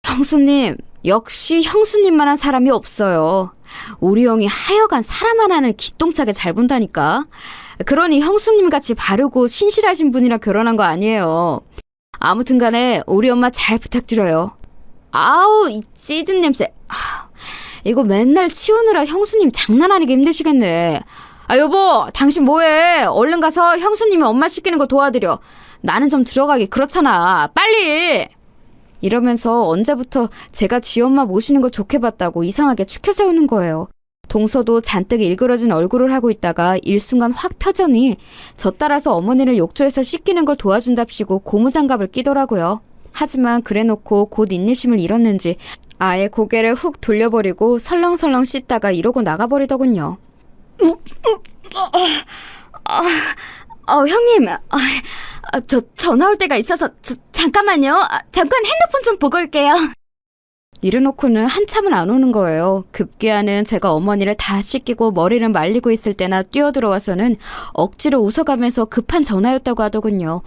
형수님, 역시 형수님만한 사람이 없어요. 우리 형이 하여간 사람 하나는 기똥차게 잘 본다니까. 그러니 형수님같이 바르고 신실하신 분이랑 결혼한 거 아니에요. 아무튼 간에 우리 엄마 잘 부탁드려요. 아우, 이 찌든 냄새. 이거 맨날 치우느라 형수님 장난 아니게 힘드시겠네. 아 여보, 당신 뭐해? 얼른 가서 형수님이 엄마 씻기는 거 도와드려. 나는 좀 들어가기 그렇잖아. 빨리! 이러면서 언제부터 제가 지 엄마 모시는 거 좋게 봤다고 이상하게 추켜 세우는 거예요. 동서도 잔뜩 일그러진 얼굴을 하고 있다가 일순간 확 펴더니 저 따라서 어머니를 욕조에서 씻기는 걸 도와준답시고 고무장갑을 끼더라고요. 하지만 그래놓고 곧 인내심을 잃었는지 아예 고개를 훅 돌려버리고 설렁설렁 씻다가 이러고 나가버리더군요. 형님, 저 전화 올 때가 있어서 잠깐만요. 잠깐 핸드폰 좀 보고 올게요. 이래놓고는 한참을 안 오는 거예요. 급기야는 제가 어머니를 다 씻기고 머리를 말리고 있을 때나 뛰어들어와서는 억지로 웃어가면서 급한 전화였다고 하더군요.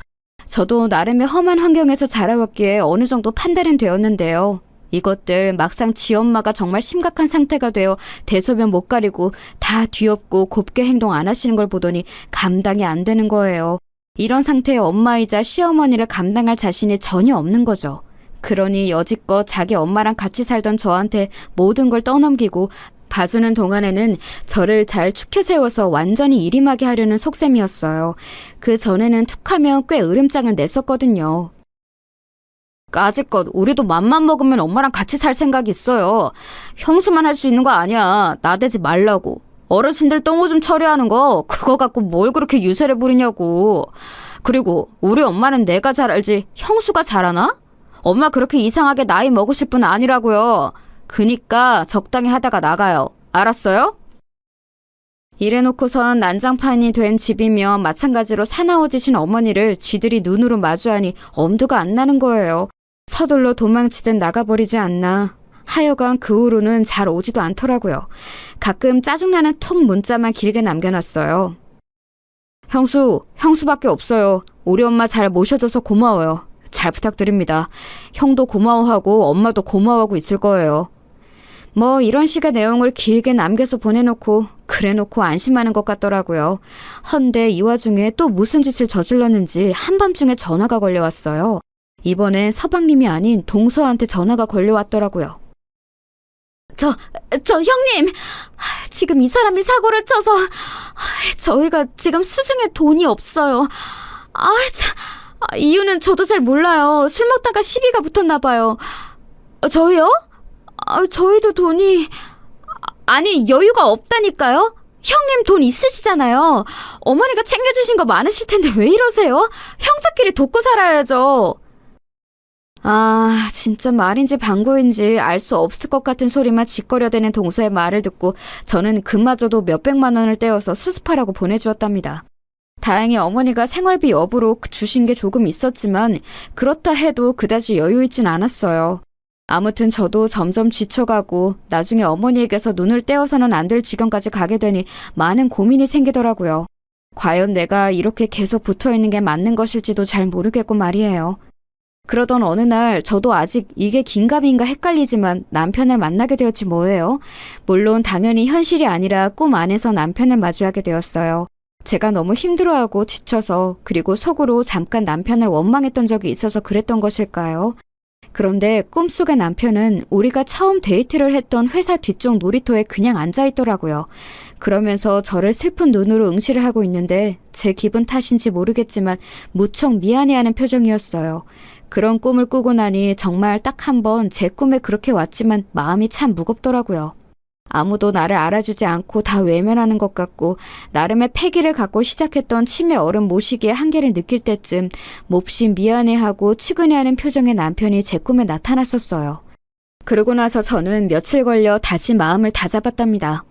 저도 나름의 험한 환경에서 자라왔기에 어느 정도 판단은 되었는데요. 이것들 막상 지 엄마가 정말 심각한 상태가 되어 대소변 못 가리고 다 뒤엎고 곱게 행동 안 하시는 걸 보더니 감당이 안 되는 거예요. 이런 상태의 엄마이자 시어머니를 감당할 자신이 전혀 없는 거죠. 그러니 여지껏 자기 엄마랑 같이 살던 저한테 모든 걸 떠넘기고 봐주는 동안에는 저를 잘 축혀 세워서 완전히 일임하게 하려는 속셈이었어요. 그 전에는 툭하면 꽤 으름장을 냈었거든요. 까짓것 우리도 맘만 먹으면 엄마랑 같이 살 생각이 있어요. 형수만 할 수 있는 거 아니야. 나대지 말라고. 어르신들 똥오줌 처리하는 거 그거 갖고 뭘 그렇게 유세를 부리냐고. 그리고 우리 엄마는 내가 잘 알지 형수가 잘하나? 엄마 그렇게 이상하게 나이 먹으실 분 아니라고요. 그니까 적당히 하다가 나가요. 알았어요? 이래놓고선 난장판이 된 집이며 마찬가지로 사나워지신 어머니를 쥐들이 눈으로 마주하니 엄두가 안 나는 거예요. 서둘러 도망치듯 나가버리지 않나. 하여간 그 후로는 잘 오지도 않더라고요. 가끔 짜증나는 톡 문자만 길게 남겨놨어요. 형수밖에 없어요. 우리 엄마 잘 모셔줘서 고마워요. 잘 부탁드립니다. 형도 고마워하고 엄마도 고마워하고 있을 거예요. 뭐 이런 식의 내용을 길게 남겨서 보내놓고 그래놓고 안심하는 것 같더라고요. 헌데 이 와중에 또 무슨 짓을 저질렀는지 한밤중에 전화가 걸려왔어요. 이번엔 서방님이 아닌 동서한테 전화가 걸려왔더라고요. 저 형님! 지금 이 사람이 사고를 쳐서 저희가 지금 수중에 돈이 없어요. 이유는 저도 잘 몰라요. 술 먹다가 시비가 붙었나 봐요. 저희요? 저희도 돈이... 아니 여유가 없다니까요? 형님 돈 있으시잖아요. 어머니가 챙겨주신 거 많으실 텐데 왜 이러세요? 형제끼리 돕고 살아야죠. 진짜 말인지 방구인지 알 수 없을 것 같은 소리만 짓거려대는 동서의 말을 듣고 저는 그마저도 몇백만 원을 떼어서 수습하라고 보내주었답니다. 다행히 어머니가 생활비 여부로 주신 게 조금 있었지만 그렇다 해도 그다지 여유 있진 않았어요. 아무튼 저도 점점 지쳐가고 나중에 어머니에게서 눈을 떼어서는 안 될 지경까지 가게 되니 많은 고민이 생기더라고요. 과연 내가 이렇게 계속 붙어있는 게 맞는 것일지도 잘 모르겠고 말이에요. 그러던 어느 날 저도 아직 이게 긴가민가 헷갈리지만 남편을 만나게 되었지 뭐예요. 물론 당연히 현실이 아니라 꿈 안에서 남편을 마주하게 되었어요. 제가 너무 힘들어하고 지쳐서 그리고 속으로 잠깐 남편을 원망했던 적이 있어서 그랬던 것일까요? 그런데 꿈속의 남편은 우리가 처음 데이트를 했던 회사 뒤쪽 놀이터에 그냥 앉아있더라고요. 그러면서 저를 슬픈 눈으로 응시를 하고 있는데 제 기분 탓인지 모르겠지만 무척 미안해하는 표정이었어요. 그런 꿈을 꾸고 나니 정말 딱 한 번 제 꿈에 그렇게 왔지만 마음이 참 무겁더라고요. 아무도 나를 알아주지 않고 다 외면하는 것 같고 나름의 패기를 갖고 시작했던 치매 어른 모시기의 한계를 느낄 때쯤 몹시 미안해하고 측은해하는 표정의 남편이 제 꿈에 나타났었어요. 그러고 나서 저는 며칠 걸려 다시 마음을 다잡았답니다.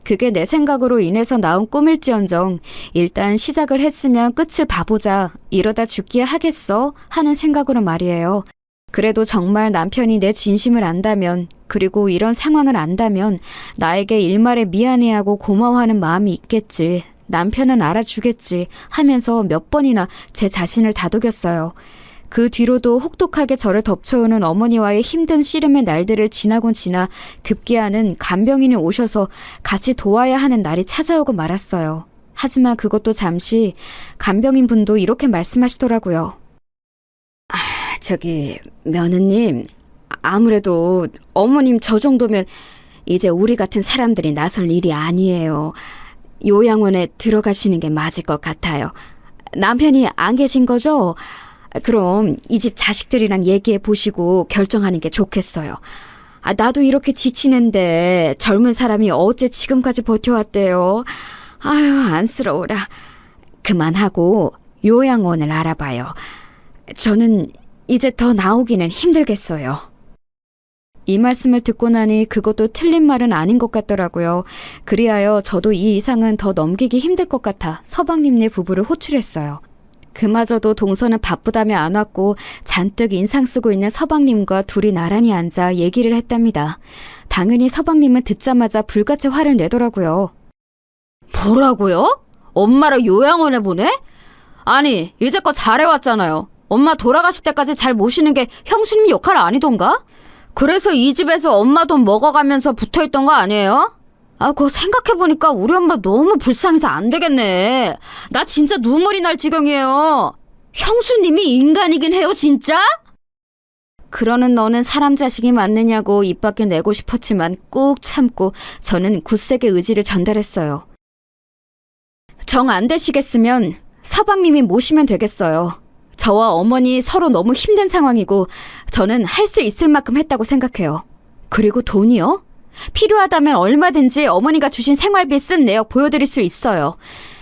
그게 내 생각으로 인해서 나온 꿈일지언정 일단 시작을 했으면 끝을 봐보자, 이러다 죽기야 하겠어 하는 생각으로 말이에요. 그래도 정말 남편이 내 진심을 안다면, 그리고 이런 상황을 안다면 나에게 일말에 미안해하고 고마워하는 마음이 있겠지, 남편은 알아주겠지 하면서 몇 번이나 제 자신을 다독였어요. 그 뒤로도 혹독하게 저를 덮쳐오는 어머니와의 힘든 씨름의 날들을 지나곤 지나 급기야는 간병인이 오셔서 같이 도와야 하는 날이 찾아오고 말았어요. 하지만 그것도 잠시. 간병인 분도 이렇게 말씀하시더라고요. 며느님, 아무래도 어머님 저 정도면 이제 우리 같은 사람들이 나설 일이 아니에요. 요양원에 들어가시는 게 맞을 것 같아요. 남편이 안 계신 거죠? 그럼 이 집 자식들이랑 얘기해 보시고 결정하는 게 좋겠어요. 나도 이렇게 지치는데 젊은 사람이 어째 지금까지 버텨왔대요. 아유, 안쓰러워라. 그만하고 요양원을 알아봐요. 저는 이제 더 나오기는 힘들겠어요. 이 말씀을 듣고 나니 그것도 틀린 말은 아닌 것 같더라고요. 그리하여 저도 이 이상은 더 넘기기 힘들 것 같아 서방님네 부부를 호출했어요. 그마저도 동서는 바쁘다며 안 왔고 잔뜩 인상 쓰고 있는 서방님과 둘이 나란히 앉아 얘기를 했답니다. 당연히 서방님은 듣자마자 불같이 화를 내더라고요. 뭐라고요? 엄마를 요양원에 보내? 아니, 이제껏 잘해왔잖아요. 엄마 돌아가실 때까지 잘 모시는 게 형수님 역할 아니던가? 그래서 이 집에서 엄마 돈 먹어가면서 붙어있던 거 아니에요? 그거 생각해보니까 우리 엄마 너무 불쌍해서 안 되겠네. 나 진짜 눈물이 날 지경이에요. 형수님이 인간이긴 해요, 진짜? 그러는 너는 사람 자식이 맞느냐고 입 밖에 내고 싶었지만 꾹 참고 저는 굳세게 의지를 전달했어요. 정 안 되시겠으면 서방님이 모시면 되겠어요. 저와 어머니 서로 너무 힘든 상황이고 저는 할 수 있을 만큼 했다고 생각해요. 그리고 돈이요? 필요하다면 얼마든지 어머니가 주신 생활비 쓴 내역 보여드릴 수 있어요.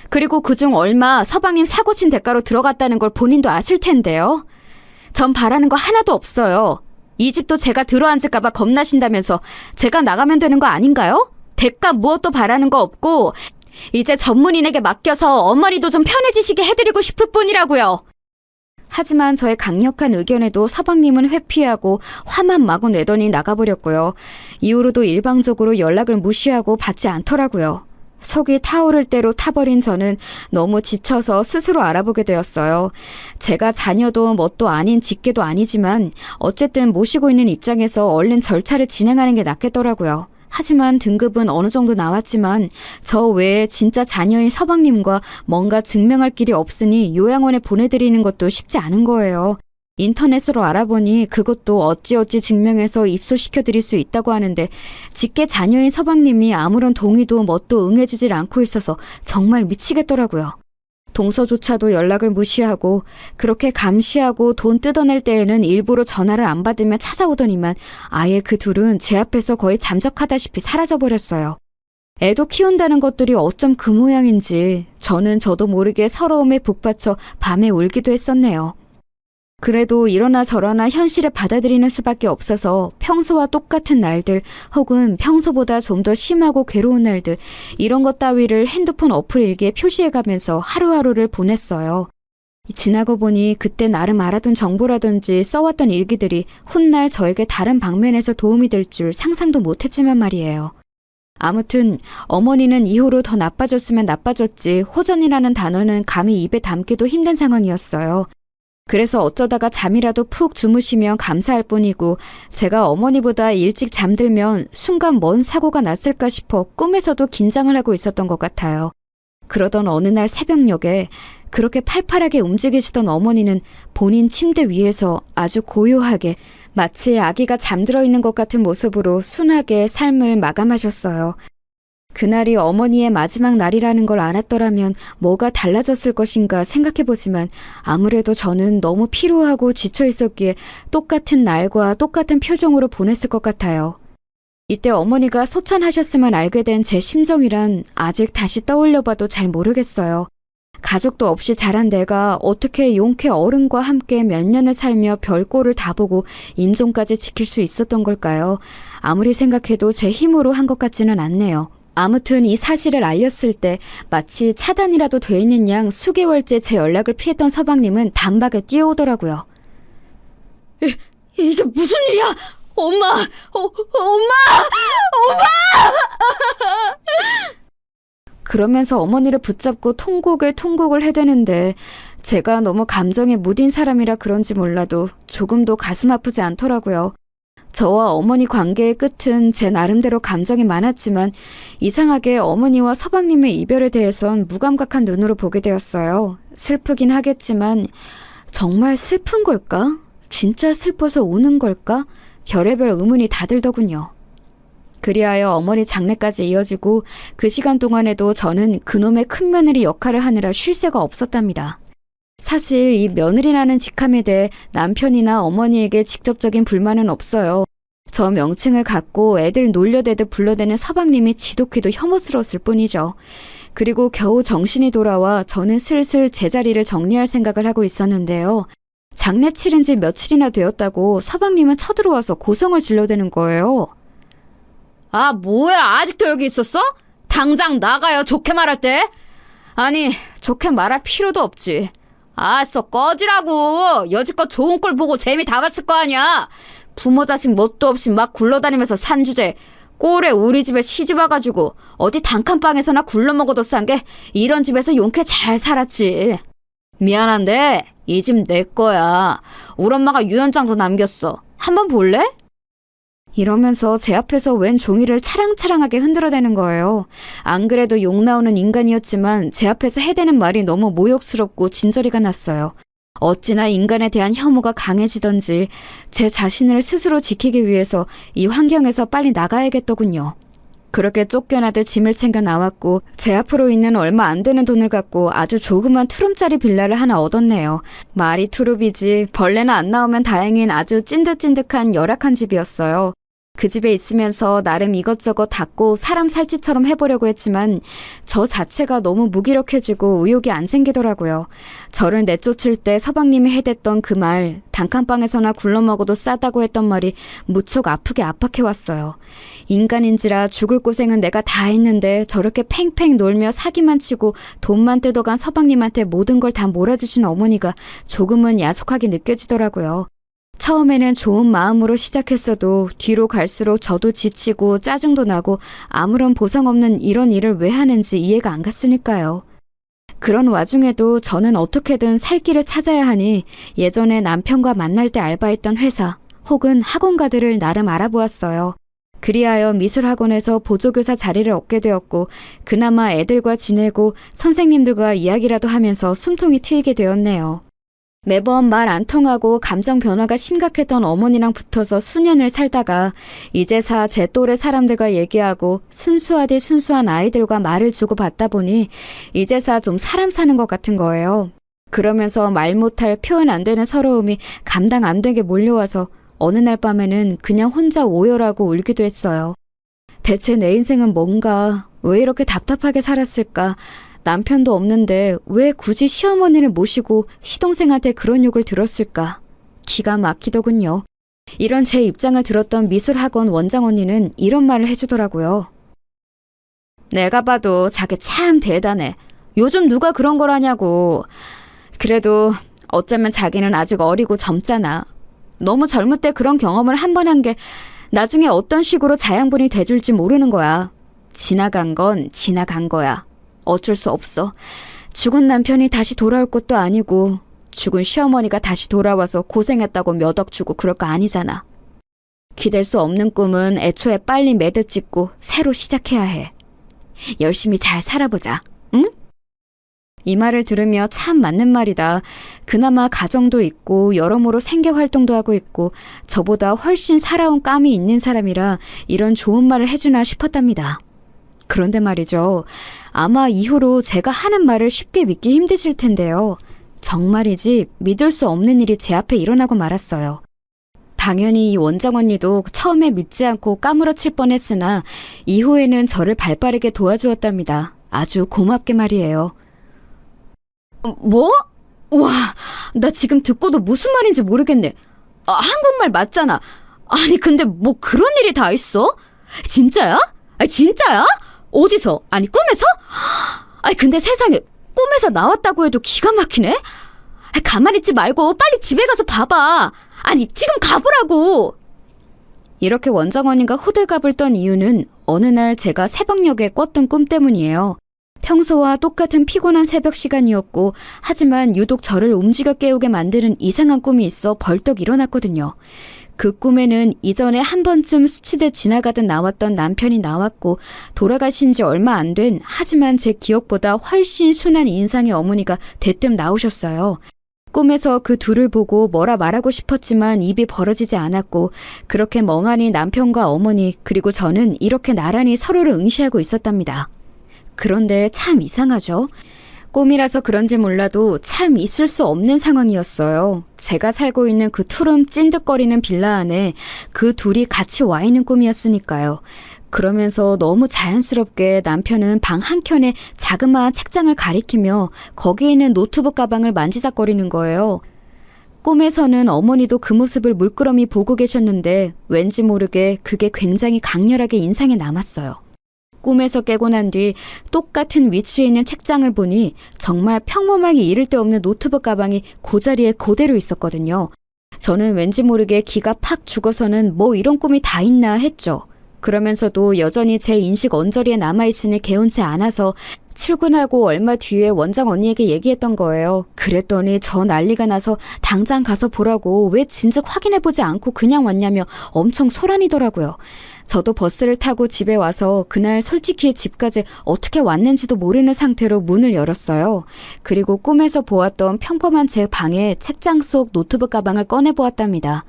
그리고 그중 얼마 서방님 사고 친 대가로 들어갔다는 걸 본인도 아실 텐데요. 전 바라는 거 하나도 없어요. 이 집도 제가 들어앉을까 봐 겁나신다면서 제가 나가면 되는 거 아닌가요? 대가 무엇도 바라는 거 없고 이제 전문인에게 맡겨서 어머니도 좀 편해지시게 해드리고 싶을 뿐이라고요. 하지만 저의 강력한 의견에도 서방님은 회피하고 화만 마구 내더니 나가버렸고요. 이후로도 일방적으로 연락을 무시하고 받지 않더라고요. 속이 타오를 대로 타버린 저는 너무 지쳐서 스스로 알아보게 되었어요. 제가 자녀도 뭣도 아닌 직계도 아니지만 어쨌든 모시고 있는 입장에서 얼른 절차를 진행하는 게 낫겠더라고요. 하지만 등급은 어느 정도 나왔지만 저 외에 진짜 자녀인 서방님과 뭔가 증명할 길이 없으니 요양원에 보내드리는 것도 쉽지 않은 거예요. 인터넷으로 알아보니 그것도 어찌어찌 증명해서 입소시켜드릴 수 있다고 하는데 직계 자녀인 서방님이 아무런 동의도 뭣도 응해주질 않고 있어서 정말 미치겠더라고요. 동서조차도 연락을 무시하고 그렇게 감시하고 돈 뜯어낼 때에는 일부러 전화를 안 받으며 찾아오더니만 아예 그 둘은 제 앞에서 거의 잠적하다시피 사라져버렸어요. 애도 키운다는 것들이 어쩜 그 모양인지 저는 저도 모르게 서러움에 북받쳐 밤에 울기도 했었네요. 그래도 이러나 저러나 현실을 받아들이는 수밖에 없어서 평소와 똑같은 날들 혹은 평소보다 좀 더 심하고 괴로운 날들 이런 것 따위를 핸드폰 어플 일기에 표시해가면서 하루하루를 보냈어요. 지나고 보니 그때 나름 알아둔 정보라든지 써왔던 일기들이 훗날 저에게 다른 방면에서 도움이 될 줄 상상도 못했지만 말이에요. 아무튼 어머니는 이후로 더 나빠졌으면 나빠졌지 호전이라는 단어는 감히 입에 담기도 힘든 상황이었어요. 그래서 어쩌다가 잠이라도 푹 주무시면 감사할 뿐이고 제가 어머니보다 일찍 잠들면 순간 뭔 사고가 났을까 싶어 꿈에서도 긴장을 하고 있었던 것 같아요. 그러던 어느 날 새벽녘에 그렇게 팔팔하게 움직이시던 어머니는 본인 침대 위에서 아주 고요하게 마치 아기가 잠들어 있는 것 같은 모습으로 순하게 삶을 마감하셨어요. 그날이 어머니의 마지막 날이라는 걸 알았더라면 뭐가 달라졌을 것인가 생각해보지만 아무래도 저는 너무 피로하고 지쳐 있었기에 똑같은 날과 똑같은 표정으로 보냈을 것 같아요. 이때 어머니가 소천하셨으면 알게 된 제 심정이란 아직 다시 떠올려봐도 잘 모르겠어요. 가족도 없이 자란 내가 어떻게 용케 어른과 함께 몇 년을 살며 별꼴을 다 보고 임종까지 지킬 수 있었던 걸까요? 아무리 생각해도 제 힘으로 한 것 같지는 않네요. 아무튼 이 사실을 알렸을 때 마치 차단이라도 돼 있는 양 수개월째 제 연락을 피했던 서방님은 단박에 뛰어오더라고요. 이게 무슨 일이야? 엄마! 엄마! 그러면서 어머니를 붙잡고 통곡을 해대는데 제가 너무 감정에 무딘 사람이라 그런지 몰라도 조금도 가슴 아프지 않더라고요. 저와 어머니 관계의 끝은 제 나름대로 감정이 많았지만 이상하게 어머니와 서방님의 이별에 대해선 무감각한 눈으로 보게 되었어요. 슬프긴 하겠지만 정말 슬픈 걸까? 진짜 슬퍼서 우는 걸까? 별의별 의문이 다 들더군요. 그리하여 어머니 장례까지 이어지고 그 시간 동안에도 저는 그놈의 큰며느리 역할을 하느라 쉴 새가 없었답니다. 사실 이 며느리라는 직함에 대해 남편이나 어머니에게 직접적인 불만은 없어요. 저 명칭을 갖고 애들 놀려대듯 불러대는 서방님이 지독히도 혐오스러웠을 뿐이죠. 그리고 겨우 정신이 돌아와 저는 슬슬 제자리를 정리할 생각을 하고 있었는데요. 장례 치른 지 며칠이나 되었다고 서방님은 쳐들어와서 고성을 질러대는 거예요. 아, 뭐야, 아직도 여기 있었어? 당장 나가요, 좋게 말할 때. 아니, 좋게 말할 필요도 없지. 아싸, 꺼지라고. 여지껏 좋은 꼴 보고 재미 다 봤을 거 아니야. 부모 자식 뭣도 없이 막 굴러다니면서 산 주제 꼴에 우리 집에 시집 와가지고 어디 단칸방에서나 굴러먹어도 싼 게 이런 집에서 용케 잘 살았지. 미안한데 이 집 내 거야. 우리 엄마가 유언장도 남겼어. 한번 볼래? 이러면서 제 앞에서 웬 종이를 차랑차랑하게 흔들어대는 거예요. 안 그래도 욕 나오는 인간이었지만 제 앞에서 해대는 말이 너무 모욕스럽고 진저리가 났어요. 어찌나 인간에 대한 혐오가 강해지던지 제 자신을 스스로 지키기 위해서 이 환경에서 빨리 나가야겠더군요. 그렇게 쫓겨나듯 짐을 챙겨 나왔고 제 앞으로 있는 얼마 안 되는 돈을 갖고 아주 조그만 투룸짜리 빌라를 하나 얻었네요. 말이 투룸이지 벌레나 안 나오면 다행인 아주 찐득찐득한 열악한 집이었어요. 그 집에 있으면서 나름 이것저것 닦고 사람 살찌처럼 해보려고 했지만 저 자체가 너무 무기력해지고 의욕이 안 생기더라고요. 저를 내쫓을 때 서방님이 해댔던 그 말, 단칸방에서나 굴러먹어도 싸다고 했던 말이 무척 아프게 압박해왔어요. 인간인지라 죽을 고생은 내가 다 했는데 저렇게 팽팽 놀며 사기만 치고 돈만 뜯어간 서방님한테 모든 걸 다 몰아주신 어머니가 조금은 야속하게 느껴지더라고요. 처음에는 좋은 마음으로 시작했어도 뒤로 갈수록 저도 지치고 짜증도 나고 아무런 보상 없는 이런 일을 왜 하는지 이해가 안 갔으니까요. 그런 와중에도 저는 어떻게든 살 길을 찾아야 하니 예전에 남편과 만날 때 알바했던 회사 혹은 학원가들을 나름 알아보았어요. 그리하여 미술학원에서 보조교사 자리를 얻게 되었고 그나마 애들과 지내고 선생님들과 이야기라도 하면서 숨통이 트이게 되었네요. 매번 말 안 통하고 감정 변화가 심각했던 어머니랑 붙어서 수년을 살다가 이제사 제 또래 사람들과 얘기하고 순수하디 순수한 아이들과 말을 주고받다 보니 이제사 좀 사람 사는 것 같은 거예요. 그러면서 말 못할 표현 안 되는 서러움이 감당 안 되게 몰려와서 어느 날 밤에는 그냥 혼자 오열하고 울기도 했어요. 대체 내 인생은 뭔가, 왜 이렇게 답답하게 살았을까? 남편도 없는데 왜 굳이 시어머니를 모시고 시동생한테 그런 욕을 들었을까? 기가 막히더군요. 이런 제 입장을 들었던 미술학원 원장 언니는 이런 말을 해주더라고요. 내가 봐도 자기 참 대단해. 요즘 누가 그런 걸 하냐고. 그래도 어쩌면 자기는 아직 어리고 젊잖아. 너무 젊을 때 그런 경험을 한 번 한 게 나중에 어떤 식으로 자양분이 돼줄지 모르는 거야. 지나간 건 지나간 거야. 어쩔 수 없어. 죽은 남편이 다시 돌아올 것도 아니고 죽은 시어머니가 다시 돌아와서 고생했다고 몇 억 주고 그럴 거 아니잖아. 기댈 수 없는 꿈은 애초에 빨리 매듭 짓고 새로 시작해야 해. 열심히 잘 살아보자. 응? 이 말을 들으며 참 맞는 말이다. 그나마 가정도 있고 여러모로 생계활동도 하고 있고 저보다 훨씬 살아온 깜이 있는 사람이라 이런 좋은 말을 해주나 싶었답니다. 그런데 말이죠. 아마 이후로 제가 하는 말을 쉽게 믿기 힘드실 텐데요. 정말이지 믿을 수 없는 일이 제 앞에 일어나고 말았어요. 당연히 이 원장 언니도 처음에 믿지 않고 까무러칠 뻔했으나 이후에는 저를 발빠르게 도와주었답니다. 아주 고맙게 말이에요. 뭐? 와, 나 지금 듣고도 무슨 말인지 모르겠네. 한국말 맞잖아. 아니 근데 뭐 그런 일이 다 있어? 진짜야? 진짜야? 어디서? 아니 꿈에서? 아니 근데 세상에 꿈에서 나왔다고 해도 기가 막히네? 가만히 있지 말고 빨리 집에 가서 봐봐. 아니 지금 가보라고. 이렇게 원장 언니가 호들갑을 떤 이유는 어느 날 제가 새벽녘에 꿨던 꿈 때문이에요. 평소와 똑같은 피곤한 새벽 시간이었고 하지만 유독 저를 움직여 깨우게 만드는 이상한 꿈이 있어 벌떡 일어났거든요. 그 꿈에는 이전에 한 번쯤 스치듯 지나가듯 나왔던 남편이 나왔고 돌아가신 지 얼마 안 된 하지만 제 기억보다 훨씬 순한 인상의 어머니가 대뜸 나오셨어요. 꿈에서 그 둘을 보고 뭐라 말하고 싶었지만 입이 벌어지지 않았고 그렇게 멍하니 남편과 어머니 그리고 저는 이렇게 나란히 서로를 응시하고 있었답니다. 그런데 참 이상하죠. 꿈이라서 그런지 몰라도 참 있을 수 없는 상황이었어요. 제가 살고 있는 그 투름 찐득거리는 빌라 안에 그 둘이 같이 와 있는 꿈이었으니까요. 그러면서 너무 자연스럽게 남편은 방 한켠에 자그마한 책장을 가리키며 거기에 있는 노트북 가방을 만지작거리는 거예요. 꿈에서는 어머니도 그 모습을 물끄러미 보고 계셨는데 왠지 모르게 그게 굉장히 강렬하게 인상에 남았어요. 꿈에서 깨고 난 뒤 똑같은 위치에 있는 책장을 보니 정말 평범하게 이를 데 없는 노트북 가방이 그 자리에 그대로 있었거든요. 저는 왠지 모르게 기가 팍 죽어서는 뭐 이런 꿈이 다 있나 했죠. 그러면서도 여전히 제 인식 언저리에 남아있으니 개운치 않아서 출근하고 얼마 뒤에 원장 언니에게 얘기했던 거예요. 그랬더니 저 난리가 나서 당장 가서 보라고 왜 진즉 확인해보지 않고 그냥 왔냐며 엄청 소란이더라고요. 저도 버스를 타고 집에 와서 그날 솔직히 집까지 어떻게 왔는지도 모르는 상태로 문을 열었어요. 그리고 꿈에서 보았던 평범한 제 방에 책장 속 노트북 가방을 꺼내보았답니다.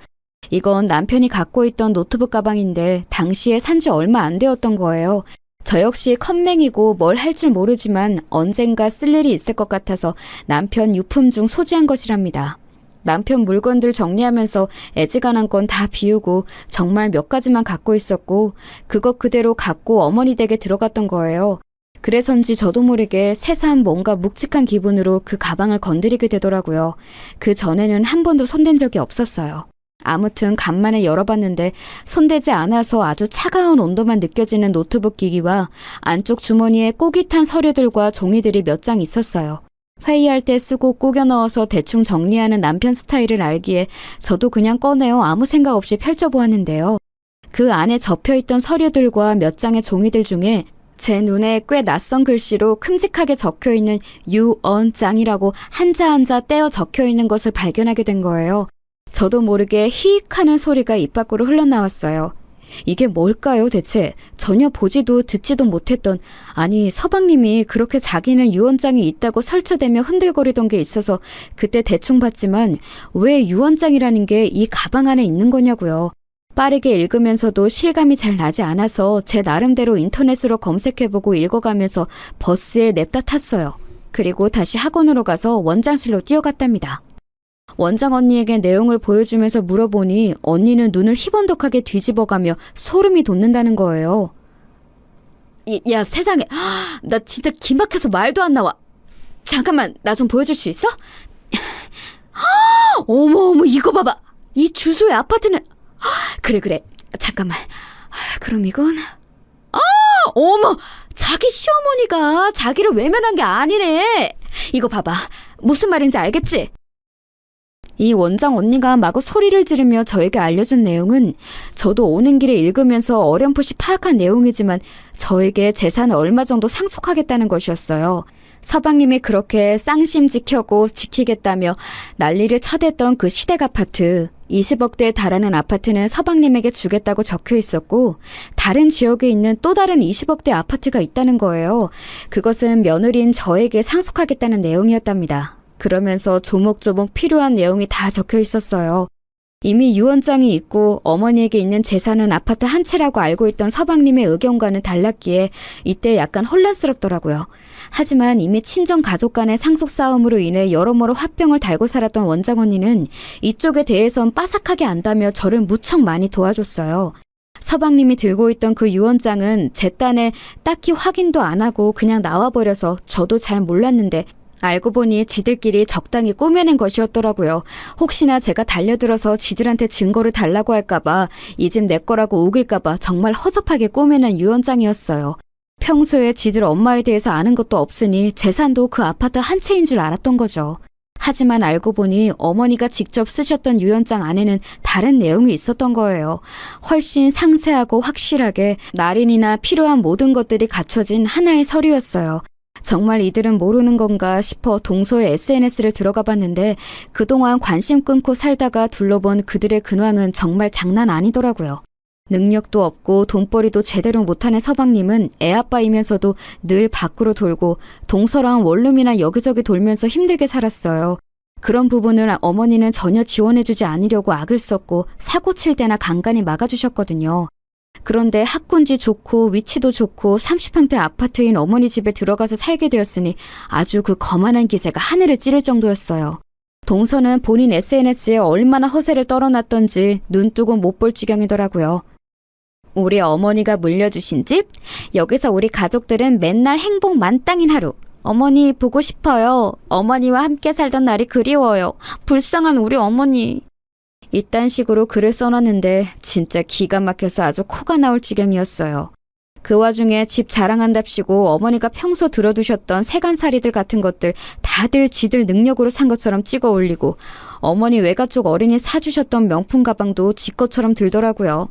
이건 남편이 갖고 있던 노트북 가방인데 당시에 산지 얼마 안 되었던 거예요. 저 역시 컴맹이고 뭘 할 줄 모르지만 언젠가 쓸 일이 있을 것 같아서 남편 유품 중 소지한 것이랍니다. 남편 물건들 정리하면서 애지간한 건 다 비우고 정말 몇 가지만 갖고 있었고 그것 그대로 갖고 어머니 댁에 들어갔던 거예요. 그래서인지 저도 모르게 새삼 뭔가 묵직한 기분으로 그 가방을 건드리게 되더라고요. 그 전에는 한 번도 손댄 적이 없었어요. 아무튼 간만에 열어봤는데 손대지 않아서 아주 차가운 온도만 느껴지는 노트북 기기와 안쪽 주머니에 꼬깃 탄 서류들과 종이들이 몇 장 있었어요. 회의할 때 쓰고 꾸겨 넣어서 대충 정리하는 남편 스타일을 알기에 저도 그냥 꺼내어 아무 생각 없이 펼쳐보았는데요. 그 안에 접혀있던 서류들과 몇 장의 종이들 중에 제 눈에 꽤 낯선 글씨로 큼직하게 적혀있는 유언장이라고 한자 한자 떼어 적혀있는 것을 발견하게 된 거예요. 저도 모르게 히익 하는 소리가 입 밖으로 흘러나왔어요. 이게 뭘까요 대체? 전혀 보지도 듣지도 못했던, 아니 서방님이 그렇게 자기는 유언장이 있다고 설쳐대며 흔들거리던 게 있어서 그때 대충 봤지만 왜 유언장이라는 게 이 가방 안에 있는 거냐고요. 빠르게 읽으면서도 실감이 잘 나지 않아서 제 나름대로 인터넷으로 검색해보고 읽어가면서 버스에 냅다 탔어요. 그리고 다시 학원으로 가서 원장실로 뛰어갔답니다. 원장 언니에게 내용을 보여주면서 물어보니 언니는 눈을 희번덕하게 뒤집어가며 소름이 돋는다는 거예요. 야 세상에, 나 진짜 기막혀서 말도 안 나와. 잠깐만 나 좀 보여줄 수 있어? 어머 이거 봐봐. 이 주소의 아파트는 그래 잠깐만. 그럼 이건 어머 자기 시어머니가 자기를 외면한 게 아니네. 이거 봐봐. 무슨 말인지 알겠지? 이 원장 언니가 마구 소리를 지르며 저에게 알려준 내용은 저도 오는 길에 읽으면서 어렴풋이 파악한 내용이지만 저에게 재산을 얼마 정도 상속하겠다는 것이었어요. 서방님이 그렇게 쌍심 지켜고 지키겠다며 난리를 쳐댔던 그 시댁 아파트, 20억대에 달하는 아파트는 서방님에게 주겠다고 적혀 있었고 다른 지역에 있는 또 다른 20억대 아파트가 있다는 거예요. 그것은 며느리인 저에게 상속하겠다는 내용이었답니다. 그러면서 조목조목 필요한 내용이 다 적혀 있었어요. 이미 유언장이 있고 어머니에게 있는 재산은 아파트 한 채라고 알고 있던 서방님의 의견과는 달랐기에 이때 약간 혼란스럽더라고요. 하지만 이미 친정 가족 간의 상속 싸움으로 인해 여러모로 화병을 달고 살았던 원장 언니는 이쪽에 대해선 빠삭하게 안다며 저를 무척 많이 도와줬어요. 서방님이 들고 있던 그 유언장은 제 딴에 딱히 확인도 안 하고 그냥 나와버려서 저도 잘 몰랐는데 알고 보니 지들끼리 적당히 꾸며낸 것이었더라고요. 혹시나 제가 달려들어서 지들한테 증거를 달라고 할까봐 이 집 내 거라고 우길까봐 정말 허접하게 꾸며낸 유언장이었어요. 평소에 지들 엄마에 대해서 아는 것도 없으니 재산도 그 아파트 한 채인 줄 알았던 거죠. 하지만 알고 보니 어머니가 직접 쓰셨던 유언장 안에는 다른 내용이 있었던 거예요. 훨씬 상세하고 확실하게 날인이나 필요한 모든 것들이 갖춰진 하나의 서류였어요. 정말 이들은 모르는 건가 싶어 동서의 SNS를 들어가 봤는데 그동안 관심 끊고 살다가 둘러본 그들의 근황은 정말 장난 아니더라고요. 능력도 없고 돈벌이도 제대로 못하는 서방님은 애아빠이면서도 늘 밖으로 돌고 동서랑 원룸이나 여기저기 돌면서 힘들게 살았어요. 그런 부분을 어머니는 전혀 지원해주지 않으려고 악을 썼고 사고 칠 때나 간간히 막아주셨거든요. 그런데 학군지 좋고 위치도 좋고 30평대 아파트인 어머니 집에 들어가서 살게 되었으니 아주 그 거만한 기세가 하늘을 찌를 정도였어요. 동서는 본인 SNS에 얼마나 허세를 떨어놨던지 눈 뜨고 못 볼 지경이더라고요. 우리 어머니가 물려주신 집? 여기서 우리 가족들은 맨날 행복 만땅인 하루. 어머니 보고 싶어요. 어머니와 함께 살던 날이 그리워요. 불쌍한 우리 어머니. 이딴 식으로 글을 써놨는데 진짜 기가 막혀서 아주 코가 나올 지경이었어요. 그 와중에 집 자랑한답시고 어머니가 평소 들어두셨던 세간살이들 같은 것들 다들 지들 능력으로 산 것처럼 찍어 올리고 어머니 외가 쪽 어른이 사주셨던 명품 가방도 지 것처럼 들더라고요.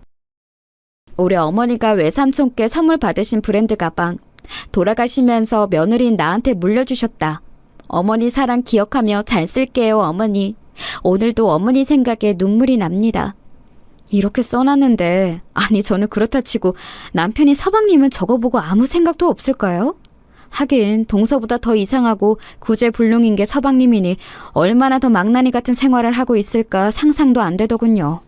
우리 어머니가 외삼촌께 선물 받으신 브랜드 가방. 돌아가시면서 며느리인 나한테 물려주셨다. 어머니 사랑 기억하며 잘 쓸게요, 어머니. 오늘도 어머니 생각에 눈물이 납니다. 이렇게 써놨는데 아니 저는 그렇다 치고 남편이 서방님은 저거 보고 아무 생각도 없을까요? 하긴 동서보다 더 이상하고 구제불능인 게 서방님이니 얼마나 더 망나니 같은 생활을 하고 있을까 상상도 안 되더군요.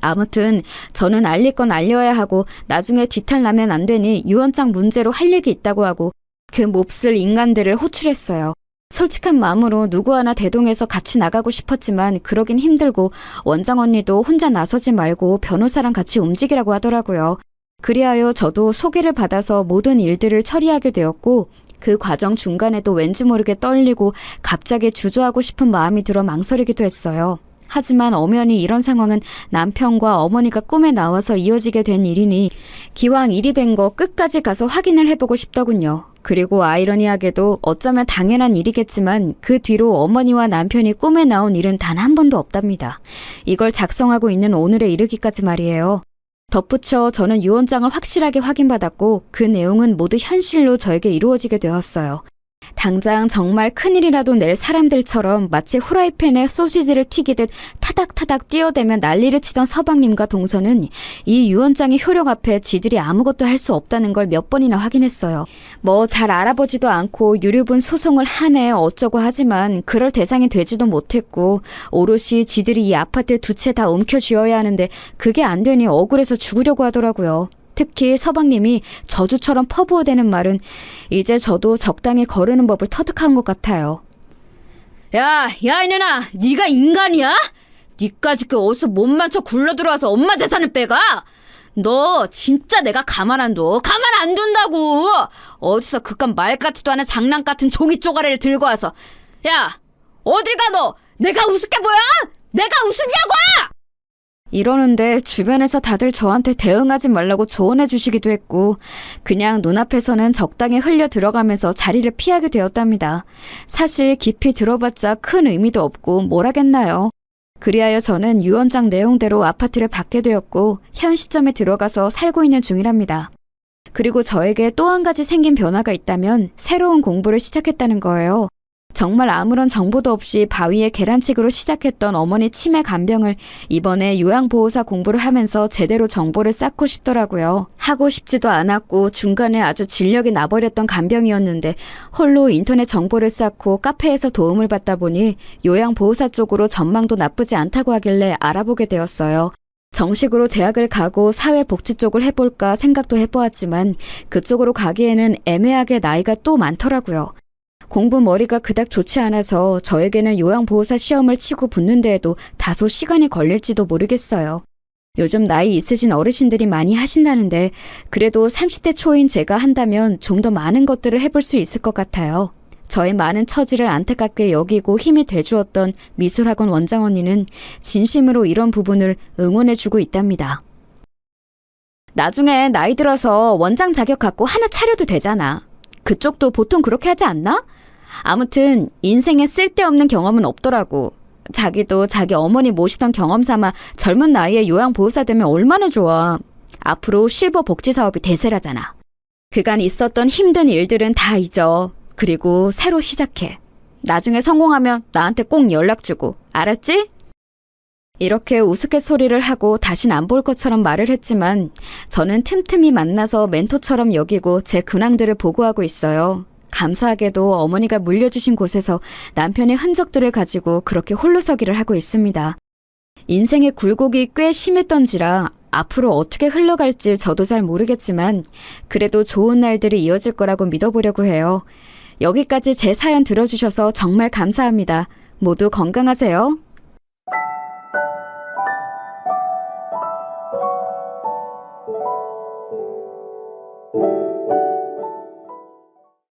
아무튼 저는 알릴 건 알려야 하고 나중에 뒤탈 나면 안 되니 유언장 문제로 할 얘기 있다고 하고 그 몹쓸 인간들을 호출했어요. 솔직한 마음으로 누구 하나 대동해서 같이 나가고 싶었지만 그러긴 힘들고 원장 언니도 혼자 나서지 말고 변호사랑 같이 움직이라고 하더라고요. 그리하여 저도 소개를 받아서 모든 일들을 처리하게 되었고 그 과정 중간에도 왠지 모르게 떨리고 갑자기 주저하고 싶은 마음이 들어 망설이기도 했어요. 하지만 엄연히 이런 상황은 남편과 어머니가 꿈에 나와서 이어지게 된 일이니 기왕 일이 된 거 끝까지 가서 확인을 해보고 싶더군요. 그리고 아이러니하게도 어쩌면 당연한 일이겠지만 그 뒤로 어머니와 남편이 꿈에 나온 일은 단 한 번도 없답니다. 이걸 작성하고 있는 오늘에 이르기까지 말이에요. 덧붙여 저는 유언장을 확실하게 확인받았고 그 내용은 모두 현실로 저에게 이루어지게 되었어요. 당장 정말 큰일이라도 낼 사람들처럼 마치 후라이팬에 소시지를 튀기듯 타닥타닥 뛰어대며 난리를 치던 서방님과 동서는 이 유언장의 효력 앞에 지들이 아무것도 할 수 없다는 걸 몇 번이나 확인했어요. 뭐 잘 알아보지도 않고 유류분 소송을 하네 어쩌고 하지만 그럴 대상이 되지도 못했고 오롯이 지들이 이 아파트 두 채 다 움켜쥐어야 하는데 그게 안 되니 억울해서 죽으려고 하더라고요. 특히 서방님이 저주처럼 퍼부어대는 말은 이제 저도 적당히 거르는 법을 터득한 것 같아요. 야 이년아, 네가 인간이야? 니까지 그 어디서 몸만 쳐 굴러들어와서 엄마 재산을 빼가? 너 진짜 내가 가만 안 둬. 가만 안 둔다고. 어디서 그깟 말 같지도 않은 장난 같은 종이 쪼가리를 들고 와서 야 어딜 가 너? 내가 우습게 보여? 내가 우습냐고! 이러는데 주변에서 다들 저한테 대응하지 말라고 조언해 주시기도 했고 그냥 눈앞에서는 적당히 흘려 들어가면서 자리를 피하게 되었답니다. 사실 깊이 들어봤자 큰 의미도 없고 뭘 하겠나요. 그리하여 저는 유언장 내용대로 아파트를 받게 되었고 현 시점에 들어가서 살고 있는 중이랍니다. 그리고 저에게 또 한 가지 생긴 변화가 있다면 새로운 공부를 시작했다는 거예요. 정말 아무런 정보도 없이 바위에 계란치기로 시작했던 어머니 치매 간병을 이번에 요양보호사 공부를 하면서 제대로 정보를 쌓고 싶더라고요. 하고 싶지도 않았고 중간에 아주 진력이 나버렸던 간병이었는데 홀로 인터넷 정보를 쌓고 카페에서 도움을 받다 보니 요양보호사 쪽으로 전망도 나쁘지 않다고 하길래 알아보게 되었어요. 정식으로 대학을 가고 사회복지 쪽을 해볼까 생각도 해보았지만 그쪽으로 가기에는 애매하게 나이가 또 많더라고요. 공부 머리가 그닥 좋지 않아서 저에게는 요양보호사 시험을 치고 붙는 데에도 다소 시간이 걸릴지도 모르겠어요. 요즘 나이 있으신 어르신들이 많이 하신다는데 그래도 30대 초인 제가 한다면 좀 더 많은 것들을 해볼 수 있을 것 같아요. 저의 많은 처지를 안타깝게 여기고 힘이 돼주었던 미술학원 원장 언니는 진심으로 이런 부분을 응원해주고 있답니다. 나중에 나이 들어서 원장 자격 갖고 하나 차려도 되잖아. 그쪽도 보통 그렇게 하지 않나? 아무튼 인생에 쓸데없는 경험은 없더라고. 자기도 자기 어머니 모시던 경험 삼아 젊은 나이에 요양보호사 되면 얼마나 좋아. 앞으로 실버 복지 사업이 대세라잖아. 그간 있었던 힘든 일들은 다 잊어. 그리고 새로 시작해. 나중에 성공하면 나한테 꼭 연락 주고. 알았지? 이렇게 우스갯소리를 하고 다신 안 볼 것처럼 말을 했지만 저는 틈틈이 만나서 멘토처럼 여기고 제 근황들을 보고하고 있어요. 감사하게도 어머니가 물려주신 곳에서 남편의 흔적들을 가지고 그렇게 홀로서기를 하고 있습니다. 인생의 굴곡이 꽤 심했던지라 앞으로 어떻게 흘러갈지 저도 잘 모르겠지만 그래도 좋은 날들이 이어질 거라고 믿어보려고 해요. 여기까지 제 사연 들어주셔서 정말 감사합니다. 모두 건강하세요.